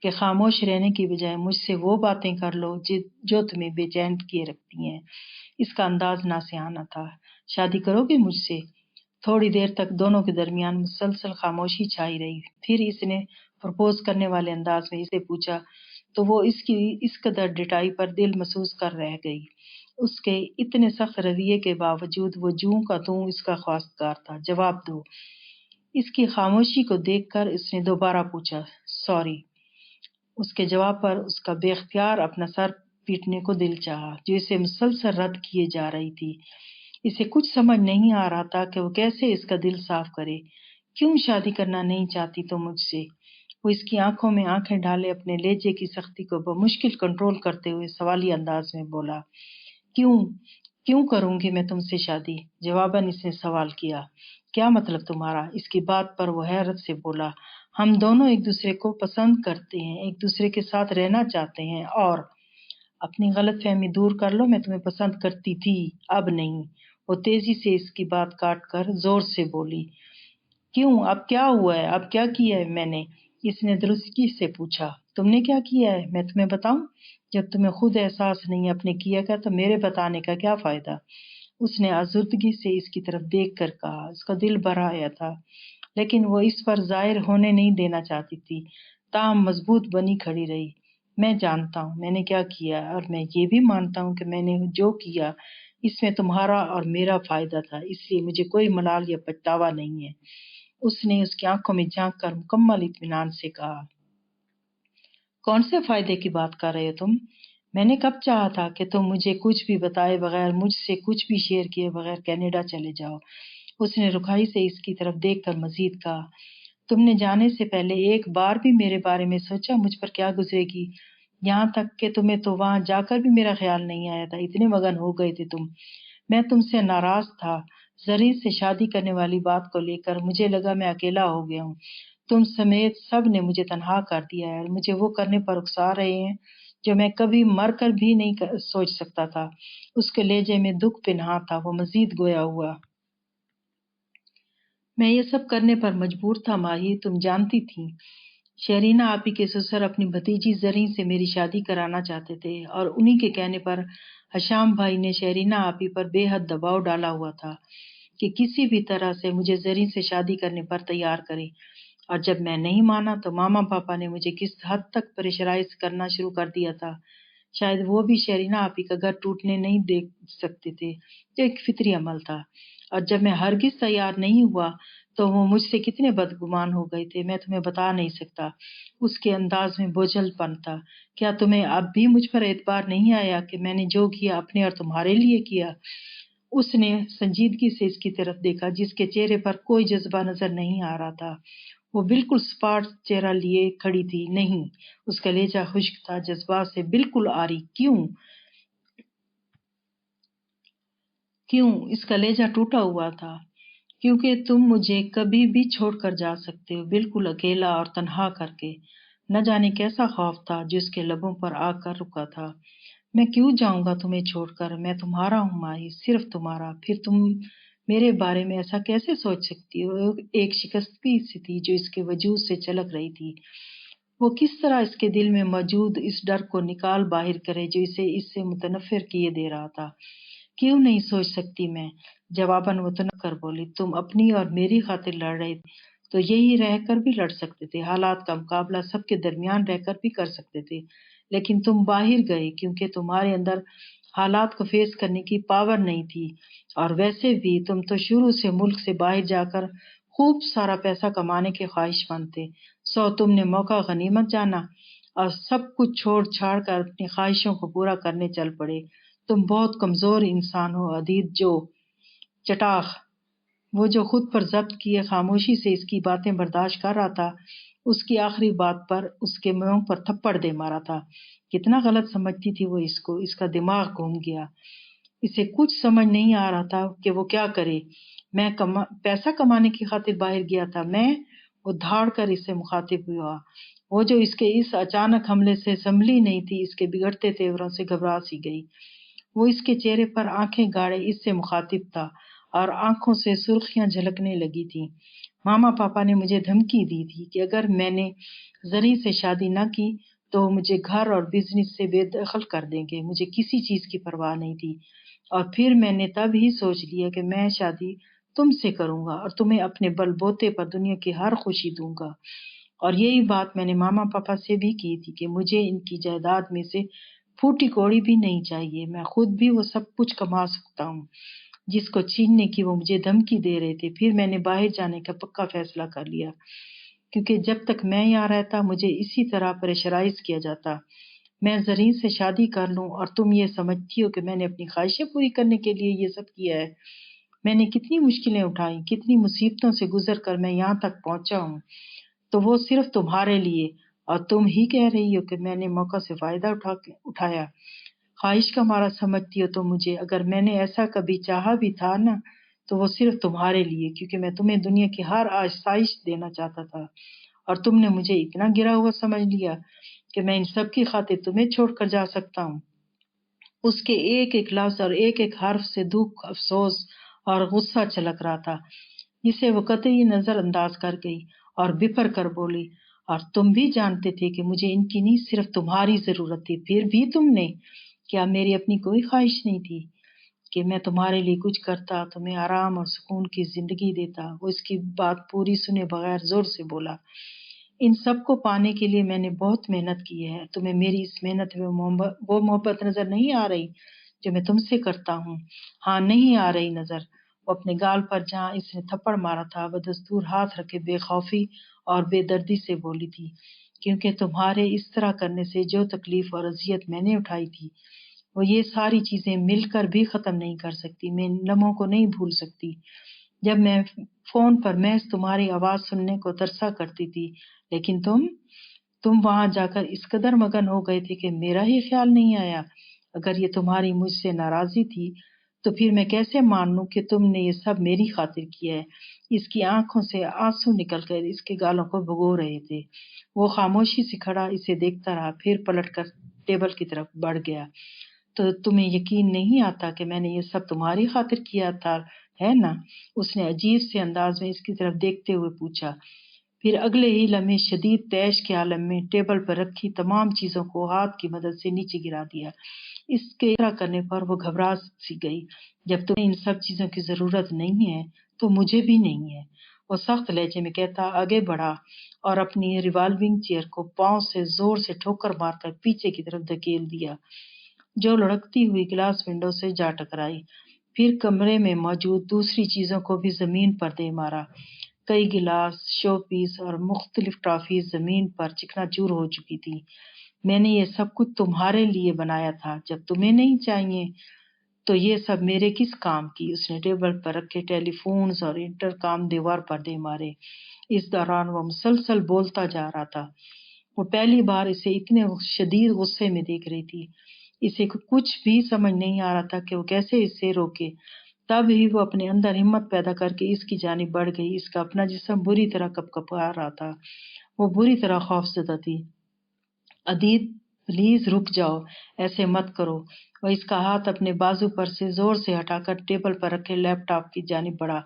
کہ خاموش رہنے کی بجائے مجھ سے وہ باتیں کر لو جو تمہیں بے چین کیے رکھتی ہیں۔ اس کا انداز ناسیانہ تھا۔ شادی کرو گے مجھ سے؟ تھوڑی دیر تک دونوں کے درمیان مسلسل خاموشی چھائی رہی۔ پھر اس نے پرپوز کرنے والے انداز میں اسے پوچھا تو وہ اس قدر ڈٹائی پر دل محسوس کر رہ گئی۔ اس کے اتنے سخت رویے کے باوجود وہ جوں کا توں اس کا خواستگار تھا۔ جواب دو۔ اس کی خاموشی کو دیکھ کر اس نے دوبارہ پوچھا، سوری۔ اس کے جواب پر اس کا بے اختیار اپنا سر پیٹنے کو دل چاہا، جو اسے مسلسل رد کیے جا رہی تھی۔ اسے کچھ سمجھ نہیں آ رہا تھا کہ وہ کیسے اس کا دل صاف کرے۔ کیوں شادی کرنا نہیں چاہتی تو مجھ سے؟ وہ اس کی آنکھوں میں آنکھیں ڈالے اپنے لہجے کی سختی کو بمشکل کنٹرول کرتے ہوئے سوالی انداز میں بولا، کیوں کروں گی میں تم سے شادی؟ جواباً اس نے سوال کیا، کیا مطلب تمہارا؟ اس کی بات پر وہ حیرت سے بولا، ہم دونوں ایک دوسرے کو پسند کرتے ہیں، ایک دوسرے کے ساتھ رہنا چاہتے ہیں، اور اپنی غلط فہمی دور کر لو، میں تمہیں پسند کرتی تھی، اب نہیں۔ وہ تیزی سے اس کی بات کاٹ کر زور سے بولی، کیوں؟ اب کیا ہوا ہے؟ اب کیا کیا ہے میں نے؟ اس نے درستگی سے پوچھا، تم نے کیا کیا ہے؟ میں تمہیں بتاؤں؟ جب تمہیں خود احساس نہیں اپنے کیا کا تو میرے بتانے کا کیا فائدہ؟ اس نے آزردگی سے اس کی طرف دیکھ کر کہا۔ اس کا دل بھر آیا تھا، لیکن وہ اس پر ظاہر ہونے نہیں دینا چاہتی تھی، تاہم مضبوط بنی کھڑی رہی۔ میں جانتا ہوں میں نے کیا کیا، اور میں یہ بھی مانتا ہوں کہ میں نے جو کیا اس میں تمہارا اور میرا فائدہ تھا، اس لیے مجھے کوئی ملال یا پچھتاوا نہیں ہے۔ اس نے اس کی آنکھوں میں جھانک کر مکمل اطمینان سے کہا، کون سے فائدے کی بات کر رہے ہو تم؟ میں نے کب چاہا تھا کہ تم مجھے کچھ بھی بتائے بغیر، مجھ سے کچھ بھی شیئر کیے بغیر کینیڈا چلے جاؤ؟ اس نے رکھائی سے اس کی طرف دیکھ کر مزید کہا، تم نے جانے سے پہلے ایک بار بھی میرے بارے میں سوچا مجھ پر کیا گزرے گی؟ یہاں تک کہ تمہیں تو وہاں جا کر بھی میرا خیال نہیں آیا تھا، اتنے مگن ہو گئے تھے تم۔ میں تم سے ناراض تھا زرین سے شادی کرنے والی بات کو لے کر، مجھے لگا میں اکیلا ہو گیا ہوں، تم سمیت سب نے مجھے تنہا کر دیا ہے اور مجھے وہ کرنے پر اکسا رہے ہیں جو میں کبھی مر کر بھی نہیں سوچ سکتا تھا۔ اس کے لہجے میں دکھ پنہاں تھا۔ وہ مزید گویا ہوا، میں یہ سب کرنے پر مجبور تھا ماہی، تم جانتی تھی شہرینہ آپی کے سسر اپنی بھتیجی زرین سے میری شادی کرانا چاہتے تھے، اور انہی کے کہنے پر حشام بھائی نے شہرینہ آپی پر بے حد دباؤ ڈالا ہوا تھا کہ کسی بھی طرح سے مجھے زرین سے شادی کرنے پر تیار کرے، اور جب میں نہیں مانا تو ماما پاپا نے مجھے کس حد تک پریشرائز کرنا شروع کر دیا تھا۔ شاید وہ بھی شہرینہ آپی کا گھر ٹوٹنے نہیں دیکھ سکتے تھے، جو ایک فطری عمل تھا، اور جب میں ہرگز تیار نہیں ہوا تو وہ مجھ سے کتنے بدگمان ہو گئے تھے میں تمہیں بتا نہیں سکتا۔ اس کے انداز میں بوجھل پن تھا۔ کیا تمہیں اب بھی مجھ پر اعتبار نہیں آیا کہ میں نے جو کیا اپنے اور تمہارے لیے کیا؟ اس نے سنجیدگی سے اس کی طرف دیکھا، جس کے چہرے پر کوئی جذبہ نظر نہیں آ رہا تھا۔ وہ بالکل سپاٹ چہرہ لیے کھڑی تھی۔ نہیں، اس کا لہجہ خشک تھا، جذبات سے بالکل عاری۔ کیوں؟ اس کا لہجہ ٹوٹا ہوا تھا۔ کیونکہ تم مجھے کبھی بھی چھوڑ کر جا سکتے ہو، بالکل اکیلا اور تنہا کر کے۔ نہ جانے کیسا خوف تھا جو اس کے لبوں پر آ کر رکا تھا۔ میں کیوں جاؤں گا تمہیں چھوڑ کر؟ میں تمہارا ہوں ماہی، صرف تمہارا۔ پھر تم میرے بارے میں ایسا کیسے سوچ سکتی ہو؟ ایک شکستگی سی تھی جو اس کے وجود سے چھلک رہی تھی۔ وہ کس طرح اس کے دل میں موجود اس ڈر کو نکال باہر کرے جو اسے اس سے متنفر کیے دے رہا تھا۔ کیوں نہیں سوچ سکتی میں؟ جواباً وہ تنک کر بولی، تم اپنی اور میری خاطر لڑ رہے تو یہی رہ کر بھی لڑ سکتے تھے، حالات کا مقابلہ سب کے درمیان رہ کر بھی کر سکتے تھے، لیکن تم باہر گئے کیونکہ تمہارے اندر حالات کو فیس کرنے کی پاور نہیں تھی، اور ویسے بھی تم تو شروع سے ملک سے باہر جا کر خوب سارا پیسہ کمانے کے خواہش مند تھے، سو تم نے موقع غنیمت جانا اور سب کچھ چھوڑ چھاڑ کر اپنی خواہشوں کو پورا کرنے چل پڑے۔ تم بہت کمزور انسان ہو عدید جو چٹاخ۔ وہ جو خود پر ضبط کیے خاموشی سے اس کی باتیں برداشت کر رہا تھا، اس کی آخری بات پر اس کے منہ پر تھپڑ دے مارا تھا۔ کتنا غلط سمجھتی تھی وہ اس کو، اس کا دماغ گھوم گیا۔ اسے کچھ سمجھ نہیں آ رہا تھا کہ وہ کیا کرے۔ میں پیسہ کمانے کی خاطر باہر گیا تھا، وہ دھاڑ کر اس سے مخاطب ہوا۔ وہ جو اس کے اس اچانک حملے سے سنبھلی نہیں تھی، اس کے بگڑتے تیوروں سے گھبرا سی گئی۔ وہ اس کے چہرے پر آنکھیں گاڑے اس سے مخاطب تھا اور آنکھوں سے سرخیاں جھلکنے لگی تھیں۔ ماما پاپا نے مجھے دھمکی دی تھی کہ اگر میں نے زرین سے شادی نہ کی تو وہ مجھے گھر اور بزنس سے بے دخل کر دیں گے۔ مجھے کسی چیز کی پرواہ نہیں تھی، اور پھر میں نے تب ہی سوچ لیا کہ میں شادی تم سے کروں گا اور تمہیں اپنے بل بوتے پر دنیا کی ہر خوشی دوں گا۔ اور یہی بات میں نے ماما پاپا سے بھی کی تھی کہ مجھے ان کی جائیداد میں سے پھوٹی کوڑی بھی نہیں چاہیے، میں خود بھی وہ سب کچھ کما سکتا ہوں جس کو چھیننے کی وہ مجھے دھمکی دے رہے تھے۔ پھر میں نے باہر جانے کا پکا فیصلہ کر لیا، کیونکہ جب تک میں یہاں رہتا مجھے اسی طرح پریشرائز کیا جاتا۔ میں زرین سے شادی کر لوں اور تم یہ سمجھتی ہو کہ میں نے اپنی خواہشیں پوری کرنے کے لیے یہ سب کیا ہے۔ میں نے کتنی مشکلیں اٹھائیں، کتنی مصیبتوں سے گزر کر میں یہاں تک پہنچا ہوں، تو وہ صرف تمہارے لیے، اور تم ہی کہہ رہی ہو کہ میں نے موقع سے فائدہ اٹھایا۔ خواہش کا مارا سمجھتی ہو تو مجھے، اگر میں نے ایسا کبھی چاہا بھی تھا نا، تو وہ صرف تمہارے لیے، کیونکہ میں تمہیں دنیا کی ہر آسائش دینا چاہتا تھا، اور تم نے مجھے اتنا گرا ہوا سمجھ لیا کہ میں ان سب کی خاطر تمہیں چھوڑ کر جا سکتا ہوں۔ اس کے ایک ایک لفظ اور ایک ایک حرف سے دکھ، افسوس اور غصہ چھلک رہا تھا، جسے وہ قطعی نظر انداز کر گئی اور بپر کر بولی، اور تم بھی جانتے تھے کہ مجھے ان کی نہیں صرف تمہاری ضرورت تھی، پھر بھی تم نے، کیا میری اپنی کوئی خواہش نہیں تھی کہ میں تمہارے لیے کچھ کرتا، تمہیں آرام اور سکون کی زندگی دیتا؟ وہ اس کی بات پوری سنے بغیر زور سے بولا، ان سب کو پانے کے لیے میں نے بہت محنت کی ہے، تمہیں میری اس محنت میں وہ محبت نظر نہیں آ رہی جو میں تم سے کرتا ہوں؟ ہاں، نہیں آ رہی نظر۔ وہ اپنے گال پر جہاں اس نے تھپڑ مارا تھا بدستور ہاتھ رکھے بے خوفی اور بے دردی سے بولی تھی، کیونکہ تمہارے اس طرح کرنے سے جو تکلیف اور اذیت میں نے اٹھائی تھی، وہ یہ ساری چیزیں مل کر بھی ختم نہیں کر سکتی، میں ان لمحوں کو نہیں بھول سکتی جب میں فون پر محض تمہاری آواز سننے کو ترسا کرتی تھی، لیکن تم وہاں جا کر اس قدر مگن ہو گئے تھے کہ میرا ہی خیال نہیں آیا۔ اگر یہ تمہاری مجھ سے ناراضی تھی تو پھر میں کیسے مان لوں کہ تم نے یہ سب میری خاطر کیا ہے؟ اس کی آنکھوں سے آنسو نکل کر اس کے گالوں کو بھگو رہے تھے۔ وہ خاموشی سے کھڑا اسے دیکھتا رہا، پھر پلٹ کر ٹیبل کی طرف بڑھ گیا۔ تو تمہیں یقین نہیں آتا کہ میں نے یہ سب تمہاری خاطر کیا تھا، ہے نا؟ اس نے عجیب سے انداز میں اس کی طرف دیکھتے ہوئے پوچھا، پھر اگلے ہی لمحے شدید تیش کے عالم میں ٹیبل پر رکھی تمام چیزوں کو ہاتھ کی مدد سے نیچے گرا دیا۔ اس کے طرح کرنے پر وہ گھبرا سی گئی۔ جب تمہیں ان سب چیزوں کی ضرورت نہیں ہے تو مجھے بھی نہیں ہے، وہ سخت لہجے میں کہتا آگے بڑھا اور اپنی ریوالونگ چیئر کو پاؤں سے زور سے ٹھوکر مار کر پیچھے کی طرف دھکیل دیا، جو لڑکتی ہوئی گلاس ونڈو سے جا ٹکرائی۔ پھر کمرے میں موجود دوسری چیزوں کو بھی زمین پر دے مارا۔ کئی گلاس، شو پیس اور مختلف ٹرافیز زمین پر چکنا چور ہو چکی تھی۔ میں نے یہ سب کچھ تمہارے لیے بنایا تھا، جب تمہیں نہیں چاہیے تو یہ سب میرے کس کام کی؟ اس نے ٹیبل پر رکھے ٹیلی فونز اور انٹرکام دیوار پر دے مارے۔ اس دوران وہ مسلسل بولتا جا رہا تھا۔ وہ پہلی بار اسے اتنے شدید غصے میں دیکھ رہی تھی۔ اسے کچھ بھی سمجھ نہیں آ رہا تھا کہ وہ کیسے اسے روکے۔ تب ہی وہ اپنے اندر ہمت پیدا کر کے اس کی جانب بڑھ گئی۔ اس کا اپنا جسم بری طرح کپکپا رہا تھا، وہ بری طرح خوفزدہ تھی۔ عدید، پلیز رک جاؤ، ایسے مت کرو۔ وہ اس کا ہاتھ اپنے بازو پر سے زور سے ہٹا کر ٹیبل پر رکھے لیپ ٹاپ کی جانب بڑھا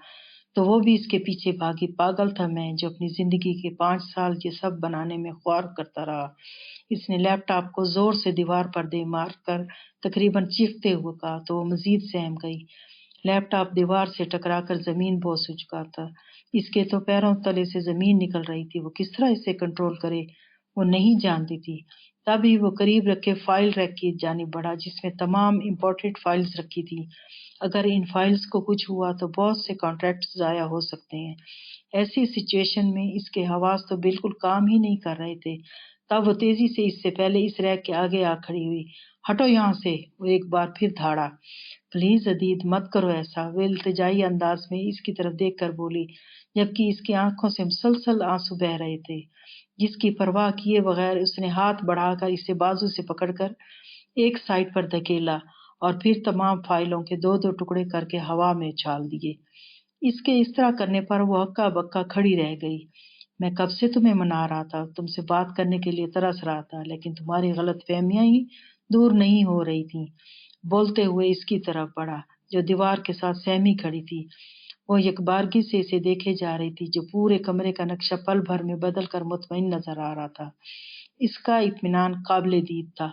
تو وہ بھی اس کے پیچھے بھاگی۔ پاگل تھا میں جو اپنی زندگی کے 5 سال یہ سب بنانے میں خوار کرتا رہا۔ اس نے لیپ ٹاپ کو زور سے دیوار پر دے مار کر تقریباً چیختے ہوئے کہا تو وہ مزید سہم گئی۔ لیپ ٹاپ دیوار سے ٹکرا کر زمین بوس ہو چکا تھا، اس کے تو پیروں تلے سے زمین نکل رہی تھی۔ وہ کس طرح اسے کنٹرول کرے وہ نہیں جانتی تھی۔ تب ہی وہ قریب رکھے فائل ریک کی جانب بڑھا جس میں تمام امپورٹڈ فائلز رکھی تھی۔ اگر ان فائلز کو کچھ ہوا تو بہت سے کانٹریکٹس ضائع ہو سکتے ہیں۔ ایسی سچویشن میں اس کے حواس تو بالکل کام ہی نہیں کر رہے تھے۔ تب وہ تیزی سے اس سے پہلے اس ریک کے آگے آ کھڑی ہوئی۔ ہٹو یہاں سے، وہ ایک بار پھر دھاڑا۔ پلیز عدید مت کرو ایسا، وہ التجائی انداز میں اس کی طرف دیکھ کر بولی، جبکہ اس کی آنکھوں سے مسلسل آنسو بہہ رہے تھے۔ جس کی پرواہ کیے بغیر اس نے ہاتھ بڑھا کر اسے بازو سے پکڑ کر ایک سائڈ پر دھکیلا اور پھر تمام فائلوں کے 2 ٹکڑے کر کے ہوا میں اچھال دیے۔ اس کے اس طرح کرنے پر وہ ہکا بکا کھڑی رہ گئی۔ میں کب سے تمہیں منا رہا تھا، تم سے بات کرنے کے لیے ترس رہا تھا، لیکن تمہاری غلط فہمیاں ہی دور نہیں ہو رہی تھیں۔ بولتے ہوئے اس کی طرف بڑھا جو دیوار کے ساتھ سہمی کھڑی تھی۔ وہ یکبارگی سے اسے دیکھے جا رہی تھی جو پورے کمرے کا نقشہ پل بھر میں بدل کر مطمئن نظر آ رہا تھا۔ اس کا اطمینان قابل دید تھا۔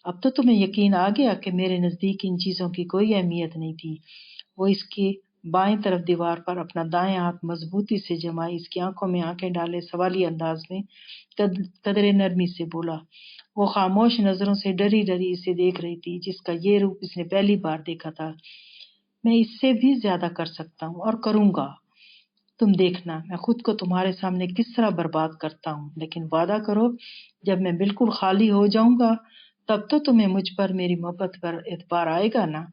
اب تو تمہیں یقین آ گیا کہ میرے نزدیک ان چیزوں کی کوئی اہمیت نہیں تھی۔ وہ اس کے بائیں طرف دیوار پر اپنا دائیں ہاتھ مضبوطی سے جمائے اس کی آنکھوں میں آنکھیں ڈالے سوالی انداز میں قدرے نرمی سے بولا۔ وہ خاموش نظروں سے ڈری ڈری اسے دیکھ رہی تھی، جس کا یہ روپ اس نے پہلی بار دیکھا تھا۔ میں اس سے بھی زیادہ کر سکتا ہوں اور کروں گا۔ تم دیکھنا میں خود کو تمہارے سامنے کس طرح برباد کرتا ہوں، لیکن وعدہ کرو جب میں بالکل خالی ہو جاؤں گا تب تو تمہیں مجھ پر، میری محبت پر اعتبار آئے گا نا۔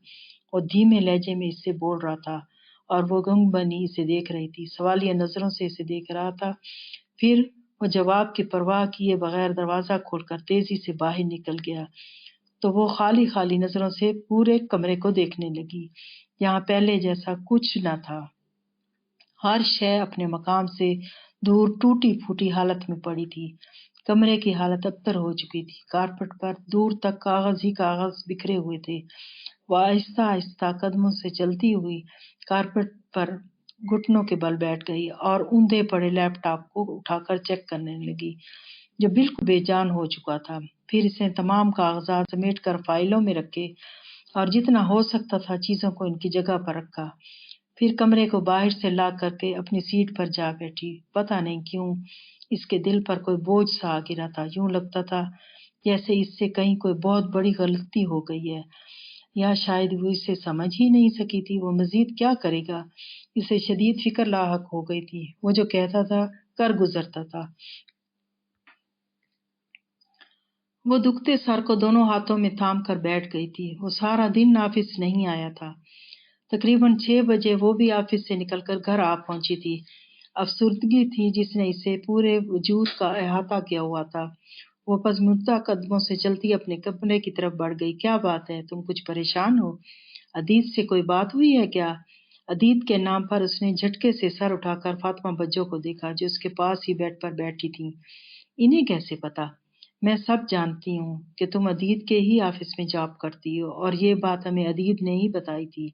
وہ دھیمے لہجے میں اس سے بول رہا تھا اور وہ گنگ بنی اسے دیکھ رہی تھی، سوالیہ نظروں سے اسے دیکھ رہا تھا۔ پھر وہ جواب کی پرواہ کیے بغیر دروازہ کھول کر تیزی سے باہر نکل گیا تو وہ خالی نظروں سے پورے کمرے کو دیکھنے لگی۔ یہاں پہلے جیسا کچھ نہ تھا، ہر شے اپنے مقام سے دور ٹوٹی پھوٹی حالت میں پڑی تھی۔ کمرے کی حالت ابتر ہو چکی تھی، کارپٹ پر دور تک کاغذ ہی کاغذ بکھرے ہوئے تھے۔ وہ آہستہ آہستہ قدموں سے چلتی ہوئی کارپٹ پر گھٹنوں کے بل بیٹھ گئی اور اوندھے پڑے لیپ ٹاپ کو اٹھا کر چیک کرنے لگی جو بالکل بے جان ہو چکا تھا۔ پھر اس نے تمام کاغذات سمیٹ کر فائلوں میں رکھے اور جتنا ہو سکتا تھا چیزوں کو ان کی جگہ پر رکھا۔ پھر کمرے کو باہر سے لاک کر کے اپنی سیٹ پر جا بیٹھی۔ پتہ نہیں کیوں اس کے دل پر کوئی بوجھ سا آ گرا تھا، یوں لگتا تھا جیسے اس سے کہیں کوئی بہت بڑی غلطی ہو گئی ہے، یا شاید وہ اسے سمجھ ہی نہیں سکی تھی۔ وہ مزید کیا کرے گا؟ اسے شدید فکر لاحق ہو گئی تھی۔ وہ جو کہتا تھا کر گزرتا تھا۔ وہ دکھتے سر کو دونوں ہاتھوں میں تھام کر بیٹھ گئی تھی۔ وہ سارا دن آفس نہیں آیا تھا۔ تقریباً 6 بجے وہ بھی آفس سے نکل کر گھر آ پہنچی تھی۔ افسردگی تھی جس نے اسے پورے وجود کا احاطہ کیا ہوا تھا۔ وہ پزمردہ قدموں سے چلتی اپنے کمرے کی طرف بڑھ گئی۔ کیا بات ہے؟ تم کچھ پریشان ہو؟ عدیت سے کوئی بات ہوئی ہے کیا؟ عدیت کے نام پر اس نے جھٹکے سے سر اٹھا کر فاطمہ بجو کو دیکھا جو اس کے پاس ہی بیڈ پر بیٹھی تھیں۔ انہیں کیسے پتا؟ میں سب جانتی ہوں کہ تم عدیت کے ہی آفس میں جاب کرتی ہو اور یہ بات ہمیں عدیت نے ہی بتائی تھی۔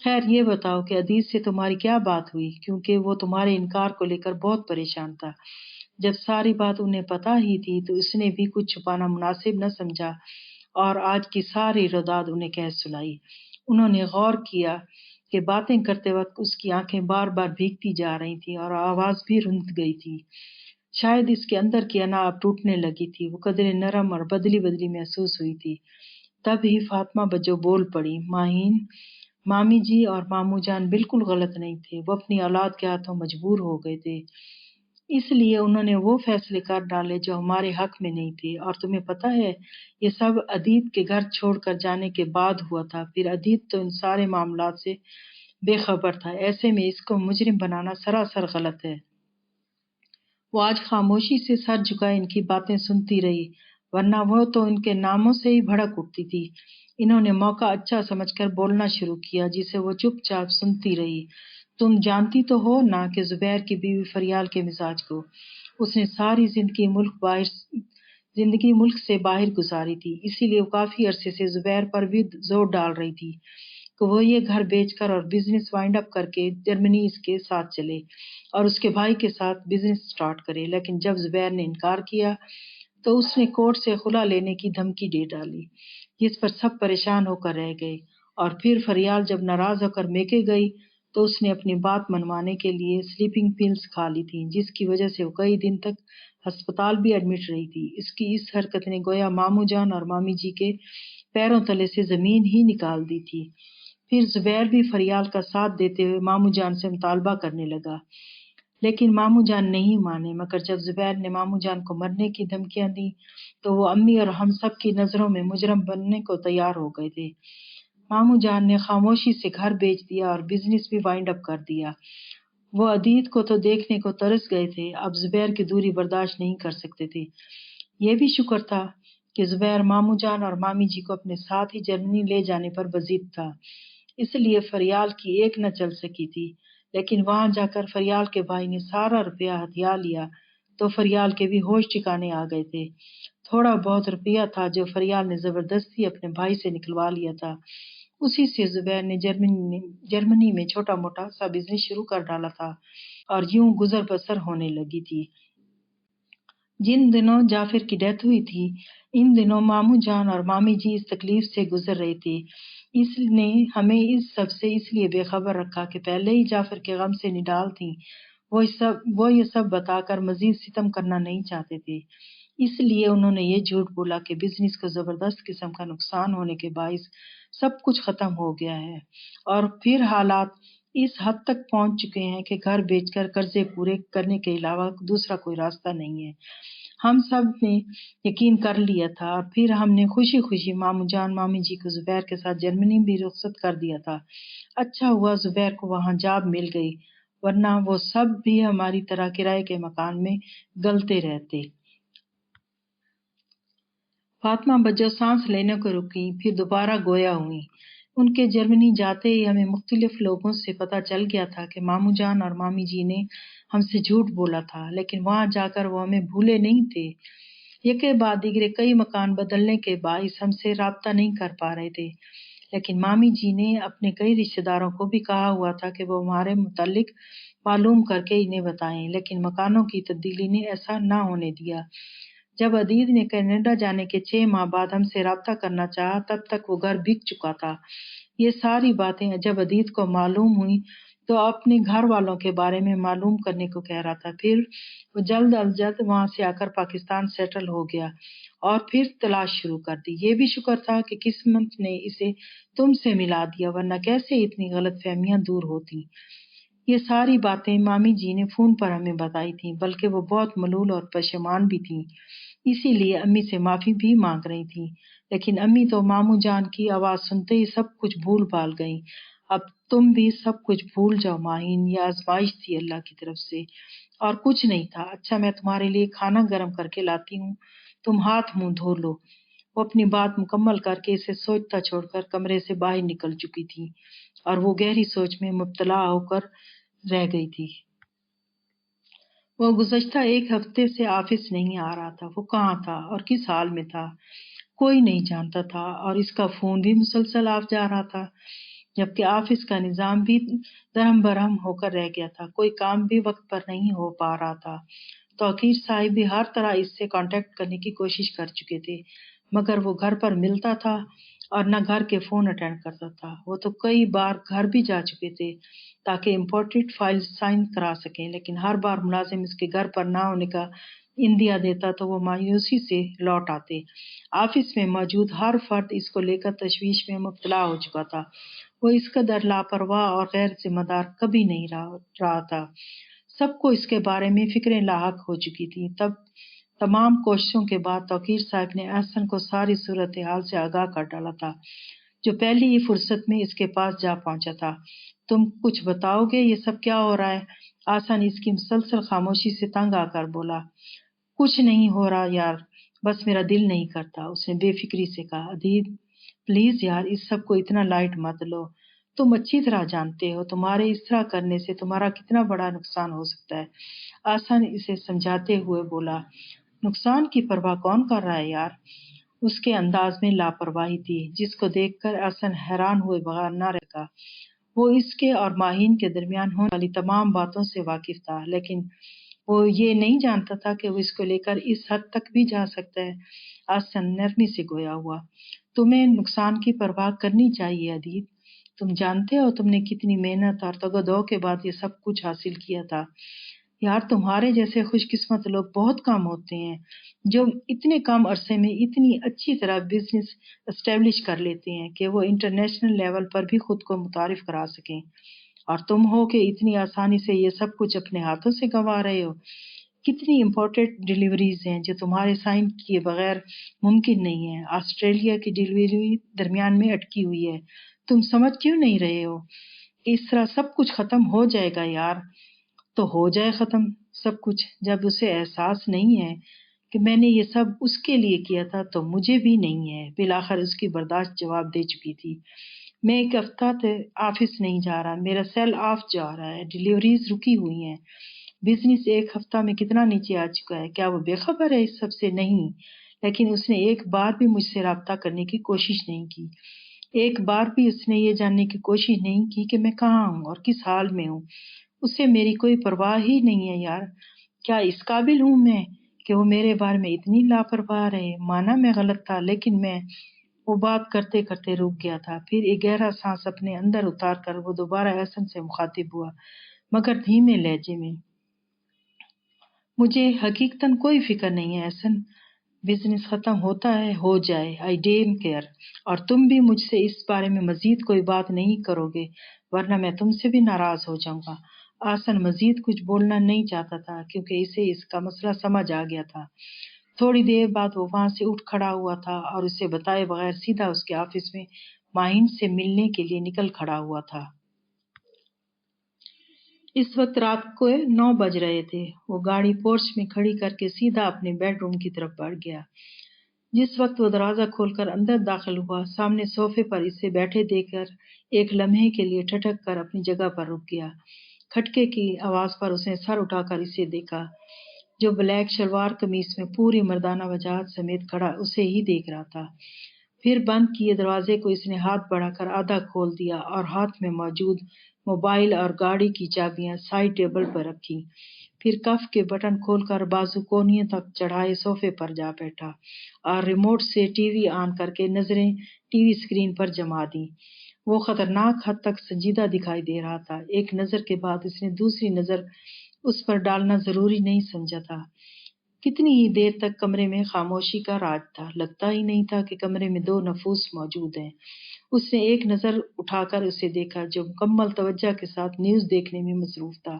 خیر یہ بتاؤ کہ عدیت سے تمہاری کیا بات ہوئی، کیونکہ وہ تمہارے انکار کو لے کر بہت پریشان تھا۔ جب ساری بات انہیں پتہ ہی تھی تو اس نے بھی کچھ چھپانا مناسب نہ سمجھا اور آج کی ساری روداد انہیں کہہ سنائی۔ انہوں نے غور کیا کہ باتیں کرتے وقت اس کی آنکھیں بار بار بھیگتی جا رہی تھیں اور آواز بھی رند گئی تھی۔ شاید اس کے اندر کی انا اب ٹوٹنے لگی تھی۔ وہ قدرے نرم اور بدلی بدلی محسوس ہوئی تھی۔ تب ہی فاطمہ بجو بول پڑی، ماہین، مامی جی اور ماموں جان بالکل غلط نہیں تھے۔ وہ اپنی اولاد کے ہاتھوں مجبور ہو گئے تھے، اس لیے انہوں نے وہ فیصلے کر ڈالے جو ہمارے حق میں نہیں تھے۔ اور تمہیں پتہ ہے یہ سب عدیت کے گھر چھوڑ کر جانے کے بعد ہوا تھا۔ پھر عدیت تو ان سارے معاملات سے بے خبر تھا، ایسے میں اس کو مجرم بنانا سراسر غلط ہے۔ وہ آج خاموشی سے سر جھکائے ان کی باتیں سنتی رہی، ورنہ وہ تو ان کے ناموں سے ہی بھڑک اٹھتی تھی۔ انہوں نے موقع اچھا سمجھ کر بولنا شروع کیا، جسے وہ چپ چاپ سنتی رہی۔ تم جانتی تو ہو نا کہ زبیر کی بیوی فریال کے مزاج کو۔ اس نے ساری زندگی ملک سے باہر گزاری تھی، اسی لیے وہ کافی عرصے سے زبیر پر بھی زور ڈال رہی تھی کہ وہ یہ گھر بیچ کر اور بزنس وائنڈ اپ کر کے جرمنی اس کے ساتھ چلے اور اس کے بھائی کے ساتھ بزنس سٹارٹ کرے۔ لیکن جب زبیر نے انکار کیا تو اس نے کورٹ سے خلا لینے کی دھمکی دے ڈالی، جس پر سب پریشان ہو کر رہ گئے۔ اور پھر فریال جب ناراض ہو کر میکے گئی تو اس نے اپنی بات منوانے کے لیے سلیپنگ پلز کھا لی تھیں، جس کی وجہ سے وہ کئی دن تک ہسپتال بھی ایڈمٹ رہی تھی۔ اس کی اس حرکت نے گویا ماموں جان اور مامی جی کے پیروں تلے سے زمین ہی نکال دی تھی۔ پھر زبیر بھی فریال کا ساتھ دیتے ہوئے ماموں جان سے مطالبہ کرنے لگا، لیکن ماموں جان نہیں مانے۔ مگر جب زبیر نے ماموں جان کو مرنے کی دھمکیاں دیں تو وہ امی اور ہم سب کی نظروں میں مجرم بننے کو تیار ہو گئے تھے۔ ماموں جان نے خاموشی سے گھر بیچ دیا اور بزنس بھی وائنڈ اپ کر دیا۔ وہ عدیت کو تو دیکھنے کو ترس گئے تھے، اب زبیر کی دوری برداشت نہیں کر سکتے تھے۔ یہ بھی شکر تھا کہ زبیر ماموں جان اور مامی جی کو اپنے ساتھ ہی جرمنی لے جانے پر بضد تھا، اس لیے فریال کی ایک نہ چل سکی تھی۔ لیکن وہاں جا کر فریال کے بھائی نے سارا روپیہ ہتھیا لیا تو فریال کے بھی ہوش ٹھکانے آ گئے تھے۔ تھوڑا بہت روپیہ تھا جو فریال نے زبردستی اپنے بھائی سے نکلوا لیا تھا، اسی سے زبیر نے جرمنی میں چھوٹا موٹا سا بزنس شروع کر ڈالا تھا اور یوں گزر بسر ہونے لگی تھی۔ جن دنوں جعفر کی ڈیتھ ہوئی تھی ان دنوں ماموں جان اور مامی جی اس تکلیف سے گزر رہے تھے۔ اس نے ہمیں اس سب سے اس لیے بے خبر رکھا کہ پہلے ہی جعفر کے غم سے نڈال تھیں۔ وہ یہ سب بتا کر مزید ستم کرنا نہیں چاہتے تھے، اس لیے انہوں نے یہ جھوٹ بولا کہ بزنس کو زبردست قسم کا نقصان ہونے کے باعث سب کچھ ختم ہو گیا ہے، اور پھر حالات اس حد تک پہنچ چکے ہیں کہ گھر بیچ کر قرضے پورے کرنے کے علاوہ دوسرا کوئی راستہ نہیں ہے۔ ہم سب نے یقین کر لیا تھا، اور پھر ہم نے خوشی خوشی ماموں جان مامی جی کو زبیر کے ساتھ جرمنی بھی رخصت کر دیا تھا۔ اچھا ہوا زبیر کو وہاں جاب مل گئی، ورنہ وہ سب بھی ہماری طرح کرائے کے مکان میں گلتے رہتے۔ فاطمہ بجو سانس لینے کو رکیں، پھر دوبارہ گویا ہوئیں۔ ان کے جرمنی جاتے ہی ہمیں مختلف لوگوں سے پتہ چل گیا تھا کہ ماموں جان اور مامی جی نے ہم سے جھوٹ بولا تھا، لیکن وہاں جا کر وہ ہمیں بھولے نہیں تھے۔ یکے بعد دیگرے کئی مکان بدلنے کے باعث ہم سے رابطہ نہیں کر پا رہے تھے، لیکن مامی جی نے اپنے کئی رشتہ داروں کو بھی کہا ہوا تھا کہ وہ ہمارے متعلق معلوم کر کے انہیں بتائیں، لیکن مکانوں کی تبدیلی نے ایسا نہ ہونے دیا۔ جب عدید نے کینیڈا جانے کے 6 ماہ بعد ہم سے رابطہ کرنا چاہا، تب تک وہ گھر بک چکا تھا۔ یہ ساری باتیں جب عدید کو معلوم ہوئیں تو اپنے گھر والوں کے بارے میں معلوم کرنے کو کہہ رہا تھا۔ پھر وہ جلد از جلد وہاں سے آ کر پاکستان سیٹل ہو گیا اور پھر تلاش شروع کر دی۔ یہ بھی شکر تھا کہ قسمت نے اسے تم سے ملا دیا، ورنہ کیسے اتنی غلط فہمیاں دور ہوتی۔ یہ ساری باتیں مامی جی نے فون پر ہمیں بتائی تھیں، بلکہ وہ بہت ملول اور پشیمان بھی تھیں، اسی لیے امی سے معافی بھی مانگ رہی تھیں، لیکن امی تو ماموں جان کی آواز سنتے ہی سب کچھ بھول بھال گئیں۔ اب تم بھی سب کچھ بھول جاؤ ماہین، یہ آزمائش تھی اللہ کی طرف سے، اور کچھ نہیں تھا۔ اچھا میں تمہارے لیے کھانا گرم کر کے لاتی ہوں، تم ہاتھ منہ دھو لو۔ وہ اپنی بات مکمل کر کے اسے سوچتا چھوڑ کر کمرے سے باہر نکل چکی تھی، اور وہ گہری سوچ میں مبتلا ہو کر رہ گئی تھی۔ وہ گزشتہ 1 ہفتے سے آفس نہیں آ رہا تھا۔ وہ کہاں تھا اور کس حال میں تھا کوئی نہیں جانتا تھا، اور اس کا فون بھی مسلسل آف جا رہا تھا، جبکہ آفس کا نظام بھی درہم برہم ہو کر رہ گیا تھا۔ کوئی کام بھی وقت پر نہیں ہو پا رہا تھا۔ توقیر صاحب بھی ہر طرح اس سے کانٹیکٹ کرنے کی کوشش کر چکے تھے، مگر وہ گھر پر ملتا تھا اور نہ گھر کے فون اٹینڈ کرتا تھا۔ وہ تو کئی بار گھر بھی جا چکے تھے تاکہ امپورٹڈ فائل سائن کرا سکیں، لیکن ہر بار ملازم اس کے گھر پر نہ ہونے کا اندیا دیتا تو وہ مایوسی سے لوٹ آتے۔ آفس میں موجود ہر فرد اس کو لے کر تشویش میں مبتلا ہو چکا تھا۔ وہ اس قدر لاپرواہ اور غیر ذمہ دار کبھی نہیں رہا تھا۔ سب کو اس کے بارے میں فکریں لاحق ہو چکی تھیں۔ تب تمام کوششوں کے بعد توقیر صاحب نے احسن کو ساری صورتحال سے آگاہ کر ڈالا تھا، جو پہلی ہی فرصت میں اس کے پاس جا پہنچا تھا۔ تم کچھ بتاؤ گے، یہ سب کیا ہو رہا ہے؟ احسن اس کی مسلسل خاموشی سے تنگ آ کر بولا۔ کچھ نہیں ہو رہا یار، بس میرا دل نہیں کرتا، اس نے بے فکری سے کہا۔ عدید پلیز یار، اس سب کو اتنا لائٹ مت لو، تم اچھی طرح جانتے ہو تمہارے اس طرح کرنے سے تمہارا کتنا بڑا نقصان ہو سکتا ہے۔ احسن اسے سمجھاتے ہوئے بولا۔ نقصان کی پرواہ کون کر رہا ہے یار؟ اس کے انداز میں لاپرواہی تھی جس کو دیکھ کر احسن حیران ہوئے بغیر نہ رہا۔ وہ اس کے اور ماہین کے درمیان ہونے والی تمام باتوں سے واقف تھا، لیکن وہ یہ نہیں جانتا تھا کہ وہ اس کو لے کر اس حد تک بھی جا سکتا ہے۔ احسن نرمی سے گویا ہوا۔ تمہیں نقصان کی پرواہ کرنی چاہیے عدید، تم جانتے ہو تم نے کتنی محنت اور تگودو کے بعد یہ سب کچھ حاصل کیا تھا۔ یار تمہارے جیسے خوش قسمت لوگ بہت کم ہوتے ہیں جو اتنے کم عرصے میں اتنی اچھی طرح بزنس اسٹیبلش کر لیتے ہیں کہ وہ انٹرنیشنل لیول پر بھی خود کو متعارف کرا سکیں، اور تم ہو کہ اتنی آسانی سے یہ سب کچھ اپنے ہاتھوں سے گنوا رہے ہو۔ کتنی امپورٹنٹ ڈیلیوریز ہیں جو تمہارے سائن کیے بغیر ممکن نہیں ہے۔ آسٹریلیا کی ڈیلیوری درمیان میں اٹکی ہوئی ہے، تم سمجھ کیوں نہیں رہے ہو؟ اس طرح سب کچھ ختم ہو جائے گا یار۔ تو ہو جائے ختم سب کچھ، جب اسے احساس نہیں ہے کہ میں نے یہ سب اس کے لیے کیا تھا تو مجھے بھی نہیں ہے۔ بالآخر اس کی برداشت جواب دے چکی تھی۔ میں 1 ہفتہ سے آفس نہیں جا رہا، میرا سیل آف جا رہا ہے، ڈیلیوریز رکی ہوئی ہیں، بزنس 1 ہفتہ میں کتنا نیچے آ چکا ہے۔ کیا وہ بے خبر ہے اس سب سے؟ نہیں، لیکن اس نے ایک بار بھی مجھ سے رابطہ کرنے کی کوشش نہیں کی، ایک بار بھی اس نے یہ جاننے کی کوشش نہیں کی کہ میں کہاں ہوں اور کس حال میں ہوں۔ اسے میری کوئی پرواہ ہی نہیں ہے یار۔ کیا اس قابل ہوں میں کہ وہ میرے بارے میں اتنی لاپرواہ رہے؟ مانا میں غلط تھا، لیکن میں وہ بات کرتے کرتے رک گیا تھا، پھر ایک گہرا سانس اپنے اندر اتار کر وہ دوبارہ احسن سے مخاطب ہوا، مگر دھیمے لہجے میں۔ مجھے حقیقتاً کوئی فکر نہیں ہے احسن، بزنس ختم ہوتا ہے ہو جائے، آئی ڈونٹ کیئر، اور تم بھی مجھ سے اس بارے میں مزید کوئی بات نہیں کرو گے ورنہ میں تم سے بھی ناراض ہو جاؤں گا۔ احسن مزید کچھ بولنا نہیں چاہتا تھا کیونکہ اسے اس کا مسئلہ سمجھ آ گیا تھا۔ تھوڑی دیر بعد وہ وہاں سے اٹھ کھڑا ہوا تھا اور اسے بتائے بغیر سیدھا اس کے آفس میں ماہین سے ملنے کے لیے نکل کھڑا ہوا تھا۔ اس وقت رات کو 9 بج رہے تھے۔ وہ گاڑی پورچ میں کھڑی کر کے سیدھا اپنے بیڈ روم کی طرف بڑھ گیا۔ جس وقت وہ دروازہ کھول کر اندر داخل ہوا، سامنے صوفے پر اسے بیٹھے دیکھ کر ایک لمحے کے لیے ٹھٹک کر اپنی جگہ پر رک گیا۔ کھٹکے کی آواز پر اس نے سر اٹھا کر اسے دیکھا، جو بلیک شلوار قمیص میں پوری مردانہ وجاہت سمیت کھڑا اسے ہی دیکھ رہا تھا۔ پھر بند کیے دروازے کو اس نے ہاتھ بڑھا کر آدھا کھول دیا اور ہاتھ میں موجود موبائل اور گاڑی کی چابیاں سائڈ ٹیبل پر رکھی۔ پھر کف کے بٹن کھول کر بازو کونیوں تک چڑھائے صوفے پر جا بیٹھا اور ریموٹ سے ٹی وی آن کر کے نظریں ٹی وی اسکرین پر جما دیں۔ وہ خطرناک حد تک سنجیدہ دکھائی دے رہا تھا۔ ایک نظر کے بعد اس نے دوسری نظر اس پر ڈالنا ضروری نہیں سمجھا تھا۔ کتنی ہی دیر تک کمرے میں خاموشی کا راج تھا، لگتا ہی نہیں تھا کہ کمرے میں 2 نفوس موجود ہیں۔ اس نے ایک نظر اٹھا کر اسے دیکھا، جو مکمل توجہ کے ساتھ نیوز دیکھنے میں مصروف تھا۔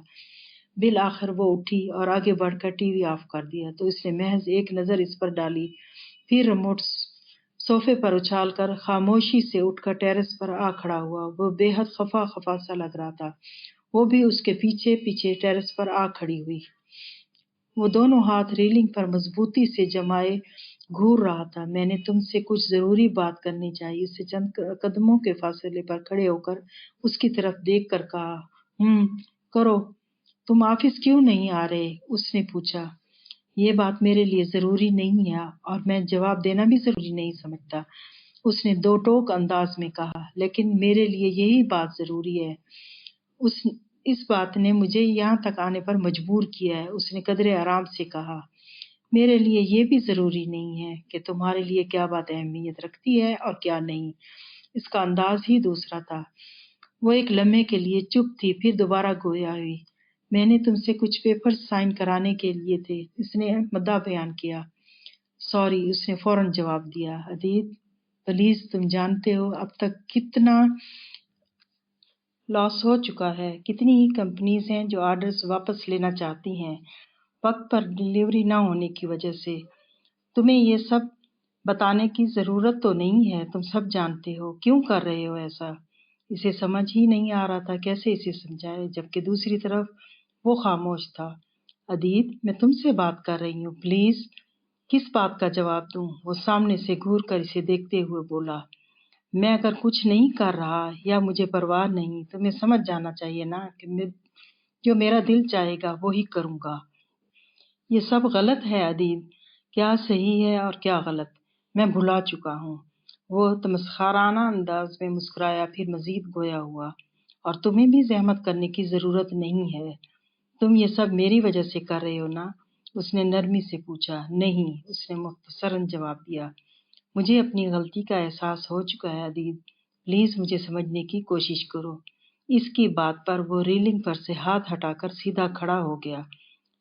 بالآخر وہ اٹھی اور آگے بڑھ کر ٹی وی آف کر دیا تو اس نے محض ایک نظر اس پر ڈالی، پھر ریموٹ صوفے پر اچھال کر خاموشی سے اٹھ کر ٹیرس پر آ کھڑا ہوا۔ وہ بے حد خفا خفا سا لگ رہا تھا۔ وہ بھی اس کے پیچھے پیچھے ٹیرس پر آ کھڑی ہوئی۔ وہ دونوں ہاتھ ریلنگ پر مضبوطی سے جمائے گھور رہا تھا۔ میں نے تم سے کچھ ضروری بات کرنی چاہیے، اس سے چند قدموں کے فاصلے پر کھڑے ہو کر اس کی طرف دیکھ کر کہا۔ کرو، تم آفس کیوں نہیں آ رہے؟ اس نے پوچھا۔ یہ بات میرے لیے ضروری نہیں ہے اور میں جواب دینا بھی ضروری نہیں سمجھتا، اس نے دو ٹوک انداز میں کہا، لیکن میرے لیے یہی بات ضروری ہے۔ اس بات نے مجھے یہاں تک آنے پر مجبور کیا ہے، اس نے قدرے آرام سے کہا۔ میرے لیے یہ بھی ضروری نہیں ہے کہ تمہارے لیے کیا بات اہمیت رکھتی ہے اور کیا نہیں۔ اس کا انداز ہی دوسرا تھا۔ وہ ایک لمحے کے لیے چپ تھی، پھر دوبارہ گویا ہوئی۔ میں نے تم سے کچھ پیپر سائن کرانے کے لیے تھے، اس نے مدعا بیان کیا۔ سوری، اس نے فوراً جواب دیا۔ عدیت، پلیز، تم جانتے ہو اب تک کتنا لاس ہو چکا ہے، کتنی ہی کمپنیز ہیں جو آرڈرز واپس لینا چاہتی ہیں وقت پر ڈلیوری نہ ہونے کی وجہ سے۔ تمہیں یہ سب بتانے کی ضرورت تو نہیں ہے، تم سب جانتے ہو، کیوں کر رہے ہو ایسا؟ اسے سمجھ ہی نہیں آ رہا تھا کیسے اسے سمجھائے، جبکہ دوسری طرف وہ خاموش تھا۔ عدیت، میں تم سے بات کر رہی ہوں، پلیز۔ کس بات کا جواب دوں؟ وہ سامنے سے گھور کر اسے دیکھتے ہوئے بولا۔ میں اگر کچھ نہیں کر رہا یا مجھے پرواہ نہیں، تمہیں سمجھ جانا چاہیے نا کہ جو میرا دل چاہے گا وہی کروں گا۔ یہ سب غلط ہے عدیت، کیا صحیح ہے اور کیا غلط، میں بھلا چکا ہوں۔ وہ تمسخرانہ انداز میں مسکرایا، پھر مزید گویا ہوا۔ اور تمہیں بھی زحمت کرنے کی ضرورت نہیں ہے، تم یہ سب میری وجہ سے کر رہے ہو نا؟ اس نے نرمی سے پوچھا۔ نہیں، اس نے مختصراً جواب دیا۔ مجھے اپنی غلطی کا احساس ہو چکا ہے عدیت، پلیز مجھے سمجھنے کی کوشش کرو۔ اس کی بات پر وہ ریلنگ پر سے ہاتھ ہٹا کر سیدھا کھڑا ہو گیا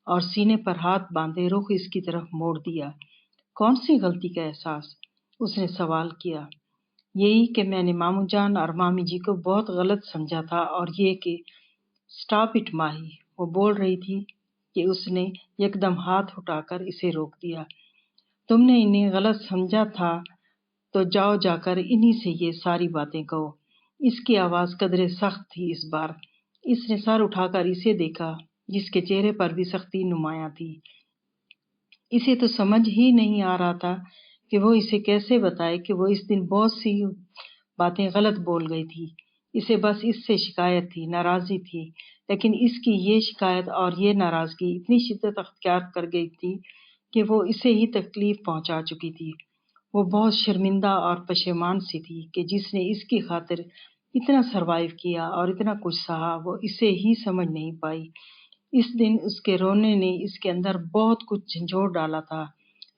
اور سینے پر ہاتھ باندھے رخ اس کی طرف موڑ دیا۔ کون سی غلطی کا احساس؟ اس نے سوال کیا۔ یہی کہ میں نے ماموں جان اور مامی جی کو بہت غلط سمجھا تھا، اور یہ کہ سٹاپ اٹ ماہی، وہ بول رہی تھی کہ اس نے یکدم ہاتھ اٹھا کر اسے روک دیا۔ تم نے انہیں غلط سمجھا تھا تو جاؤ جا کر انہی سے یہ ساری باتیں کہو۔ اس کی آواز قدرے سخت تھی اس بار۔ اس نے سر اٹھا کر اسے دیکھا، جس کے چہرے پر بھی سختی نمایاں تھی۔ اسے تو سمجھ ہی نہیں آ رہا تھا کہ وہ اسے کیسے بتائے کہ وہ اس دن بہت سی باتیں غلط بول گئی تھی۔ اسے بس اس سے شکایت تھی، ناراضی تھی، لیکن اس کی یہ شکایت اور یہ ناراضگی اتنی شدت اختیار کر گئی تھی کہ وہ اسے ہی تکلیف پہنچا چکی تھی۔ وہ بہت شرمندہ اور پشیمان سی تھی کہ جس نے اس کی خاطر اتنا سروائیو کیا اور اتنا کچھ سہا، وہ اسے ہی سمجھ نہیں پائی۔ اس دن اس کے رونے نے اس کے اندر بہت کچھ جھنجھوڑ ڈالا تھا،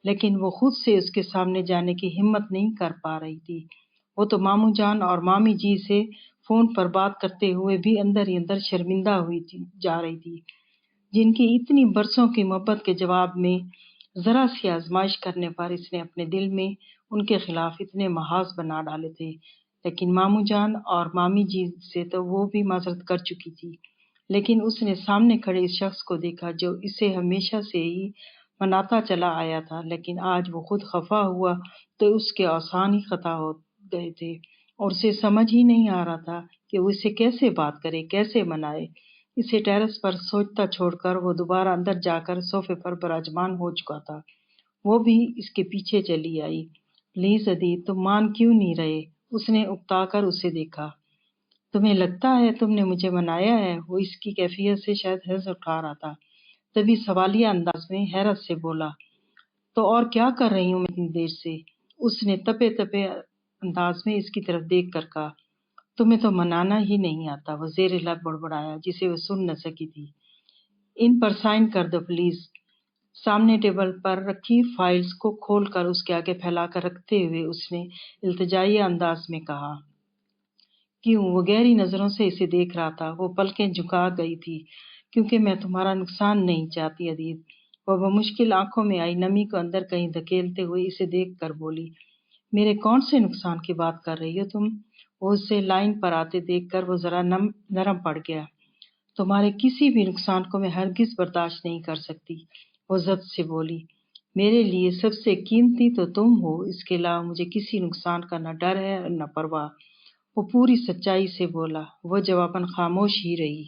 لیکن وہ خود سے اس کے سامنے جانے کی ہمت نہیں کر پا رہی تھی۔ وہ تو ماموں جان اور مامی جی سے فون پر بات کرتے ہوئے بھی اندر ہی اندر شرمندہ ہوئی جا رہی تھی، جن کی اتنی برسوں کی محبت کے جواب میں ذرا سی آزمائش کرنے پر اس نے اپنے دل میں ان کے خلاف اتنے محاذ بنا ڈالے تھے۔ لیکن ماموں جان اور مامی جی سے تو وہ بھی معذرت کر چکی تھی، لیکن اس نے سامنے کھڑے اس شخص کو دیکھا جو اسے ہمیشہ سے ہی مناتا چلا آیا تھا، لیکن آج وہ خود خفا ہوا تو اس کے اوزان ہی خطا ہو گئے تھے اور اسے سمجھ ہی نہیں آ رہا تھا کہ وہ اسے کیسے بات کرے، کیسے منائے۔ اسے ٹیرس پر سوچتا چھوڑ کر وہ دوبارہ اندر جا کر صوفے پر براجمان ہو چکا تھا۔ وہ بھی اس کے پیچھے چلی آئی۔ پلیز عدیت، تم مان کیوں نہیں رہے؟ اس نے اکتا کر اسے دیکھا۔ تمہیں لگتا ہے تم نے مجھے منایا ہے؟ وہ اس کی کیفیت سے شاید حیض اٹھا رہا تھا، تبھی سوالیہ انداز میں حیرت سے بولا، تو اور کیا کر رہی ہوں میں اتنی دیر سے؟ اس نے تپے تپے انداز میں اس کی طرف دیکھ کر کہا، تمہیں تو منانا ہی نہیں آتا۔ وہ زیر لب بڑبڑایا جسے وہ سن نہ سکی تھی، ان پر سائن کر دو پلیز۔ سامنے ٹیبل پر رکھی فائلز کو کھول کر اس کے آگے پھیلا کر رکھتے ہوئے اس نے التجائی انداز میں کہا۔ کیوں؟ وہ گہری نظروں سے اسے دیکھ رہا تھا۔ وہ پلکیں جھکا گئی تھی۔ کیونکہ میں تمہارا نقصان نہیں چاہتی عدیت۔ وہ بمشکل آنکھوں میں آئی نمی کو اندر کہیں دھکیلتے ہوئے اسے دیکھ کر بولی، میرے کون سے نقصان کی بات کر رہی ہو تم؟ وہ اسے لائن پر آتے دیکھ کر وہ ذرا نرم پڑ گیا۔ تمہارے کسی بھی نقصان کو میں ہرگز برداشت نہیں کر سکتی، وہ ضبط سے بولی۔ میرے لیے سب سے قیمتی تو تم ہو، اس کے علاوہ مجھے کسی نقصان کا نہ ڈر ہے نہ پرواہ۔ وہ پوری سچائی سے بولا۔ وہ جواباً خاموش ہی رہی۔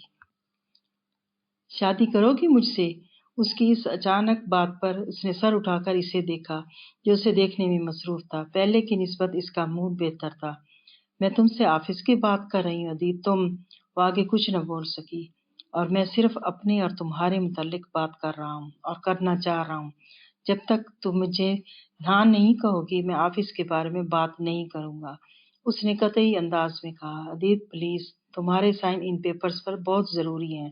شادی کرو گی مجھ سے؟ اس کی اس اچانک بات پر اس نے سر اٹھا کر اسے دیکھا جو اسے دیکھنے میں مصروف تھا۔ پہلے کی نسبت اس کا موڈ بہتر تھا۔ میں تم سے آفس کی بات کر رہی ہوں عدیت۔ وہ آگے کچھ نہ بول سکی۔ اور میں صرف اپنے اور تمہارے متعلق بات کر رہا ہوں اور کرنا چاہ رہا ہوں۔ جب تک تم مجھے ہاں نہیں کہو گی میں آفس کے بارے میں بات نہیں کروں گا، اس نے قطعی انداز میں کہا۔ عدیت پلیز، تمہارے سائن ان پیپرز پر بہت ضروری ہیں۔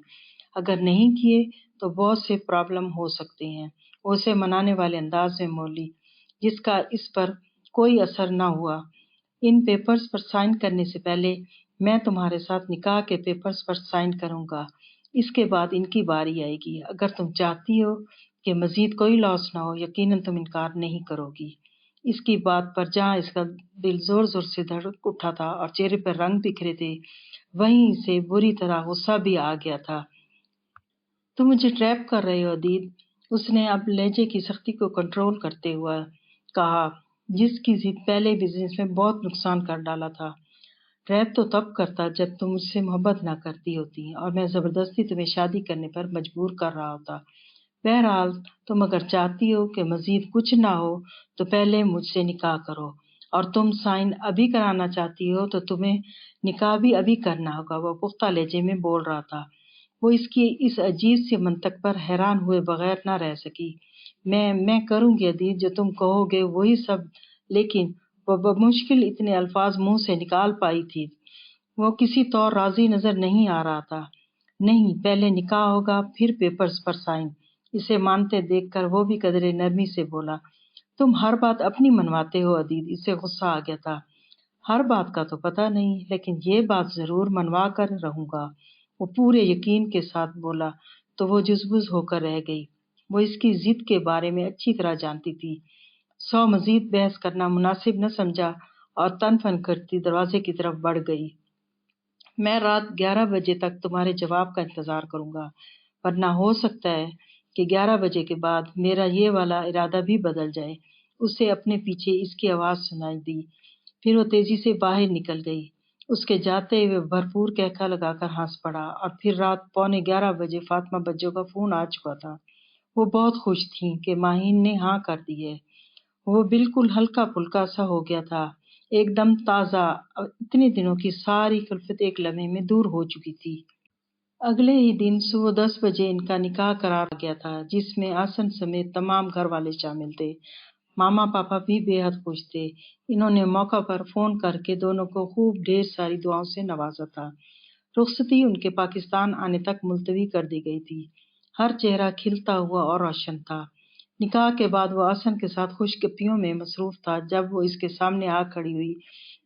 اگر نہیں کیے تو بہت سے پرابلم ہو سکتے ہیں۔ وہ اسے منانے والے انداز میں بولی جس کا اس پر کوئی اثر نہ ہوا۔ ان پیپرز پر سائن کرنے سے پہلے میں تمہارے ساتھ نکاح کے پیپرز پر سائن کروں گا۔ اس کے بعد ان کی باری آئے گی۔ اگر تم چاہتی ہو کہ مزید کوئی لاس نہ ہو، یقیناً تم انکار نہیں کرو گی۔ اس کی بات پر جہاں اس کا دل زور زور سے دھڑک اٹھا تھا اور چہرے پر رنگ بکھرے تھے، وہیں اسے بری طرح غصہ بھی آ گیا تھا۔ تم مجھے ٹریپ کر رہے ہو عدیت، اس نے اب لہجے کی سختی کو کنٹرول کرتے ہوئے کہا جس کی ضد پہلے بزنس میں بہت نقصان کر ڈالا تھا۔ ٹریپ تو تب کرتا جب تم مجھ سے محبت نہ کرتی ہوتی اور میں زبردستی تمہیں شادی کرنے پر مجبور کر رہا ہوتا۔ بہرحال تم اگر چاہتی ہو کہ مزید کچھ نہ ہو تو پہلے مجھ سے نکاح کرو، اور تم سائن ابھی کرانا چاہتی ہو تو تمہیں نکاح بھی ابھی کرنا ہوگا۔ وہ پختہ لہجے میں بول رہا تھا۔ وہ اس کی اس عجیب سی منطق پر حیران ہوئے بغیر نہ رہ سکی۔ میں کروں گی عدیت، جو تم کہو گے وہی سب، لیکن وہ بمشکل اتنے الفاظ منہ سے نکال پائی تھی۔ وہ کسی طور راضی نظر نہیں آ رہا تھا۔ نہیں، پہلے نکاح ہوگا پھر پیپرز پر سائن۔ اسے مانتے دیکھ کر وہ بھی قدرے نرمی سے بولا، تم ہر بات اپنی منواتے ہو عدیت۔ اسے غصہ آ گیا تھا۔ ہر بات کا تو پتہ نہیں، لیکن یہ بات ضرور منوا کر رہوں گا، وہ پورے یقین کے ساتھ بولا تو وہ جزبز ہو کر رہ گئی۔ وہ اس کی ضد کے بارے میں اچھی طرح جانتی تھی۔ مزید بحث کرنا مناسب نہ سمجھا اور تن فن کرتی دروازے کی طرف بڑھ گئی۔ میں رات 11 بجے تک تمہارے جواب کا انتظار کروں گا، ورنہ ہو سکتا ہے کہ 11 بجے کے بعد میرا یہ والا ارادہ بھی بدل جائے۔ اسے اپنے پیچھے اس کی آواز سنائی دی، پھر وہ تیزی سے باہر نکل گئی۔ اس کے جاتے ہوئے بھرپور کہکا لگا کر ہنس پڑا، اور پھر رات 11:15 بجے فاطمہ بجو کا فون آ چکا تھا۔ وہ بہت خوش تھیں کہ ماہین نے ہاں کر دی ہے۔ وہ بالکل ہلکا پھلکا سا ہو گیا تھا، ایک دم تازہ۔ اتنے دنوں کی ساری کلفت ایک لمحے میں دور ہو چکی تھی۔ اگلے ہی دن صبح 10 بجے ان کا نکاح قرار گیا تھا، جس میں آسن سمیت تمام گھر والے شامل تھے۔ ماما پاپا بھی بے حد خوش تھے۔ انہوں نے موقع پر فون کر کے دونوں کو خوب ڈھیر ساری دعاؤں سے نوازا تھا۔ رخصتی ان کے پاکستان آنے تک ملتوی کر دی گئی تھی۔ ہر چہرہ کھلتا ہوا اور روشن تھا۔ نکاح کے بعد وہ احسن کے ساتھ خوش گپیوں میں مصروف تھا۔ جب وہ اس کے سامنے آ کھڑی ہوئی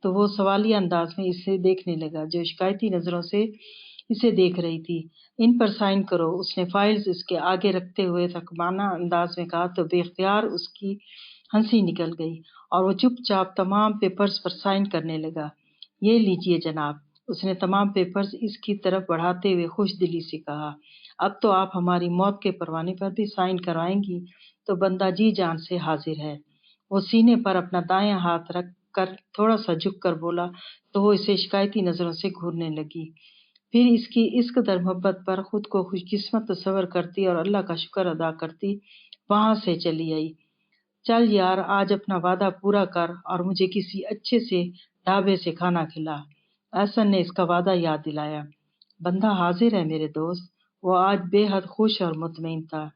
تو وہ سوالیہ انداز میں اسے دیکھنے لگا، جو شکایتی نظروں سے اسے دیکھ رہی تھی۔ ان پر سائن کرو، اس نے فائلز اس کے آگے رکھتے ہوئے تھکمانہ انداز میں کہا تو بے اختیار اس کی ہنسی نکل گئی اور وہ چپ چاپ تمام پیپرز پر سائن کرنے لگا۔ یہ لیجئے جناب، اس نے تمام پیپرز اس کی طرف بڑھاتے ہوئے خوش دلی سے کہا۔ اب تو آپ ہماری موت کے پروانے پر بھی سائن کروائیں گی؟ تو بندہ جی جان سے حاضر ہے۔ وہ سینے پر اپنا دایاں ہاتھ رکھ کر تھوڑا سا جھک کر بولا تو وہ اسے شکایتی نظروں سے گھورنے لگی۔ پھر اس کی اس قدر محبت پر خود کو خوش قسمت تصور کرتی اور اللہ کا شکر ادا کرتی وہاں سے چلی آئی۔ چل یار، آج اپنا وعدہ پورا کر اور مجھے کسی اچھے سے ڈھابے سے کھانا کھلا۔ احسن نے اس کا وعدہ یاد دلایا۔ بندہ حاضر ہے میرے دوست۔ وہ آج بے حد خوش اور مطمئن تھا۔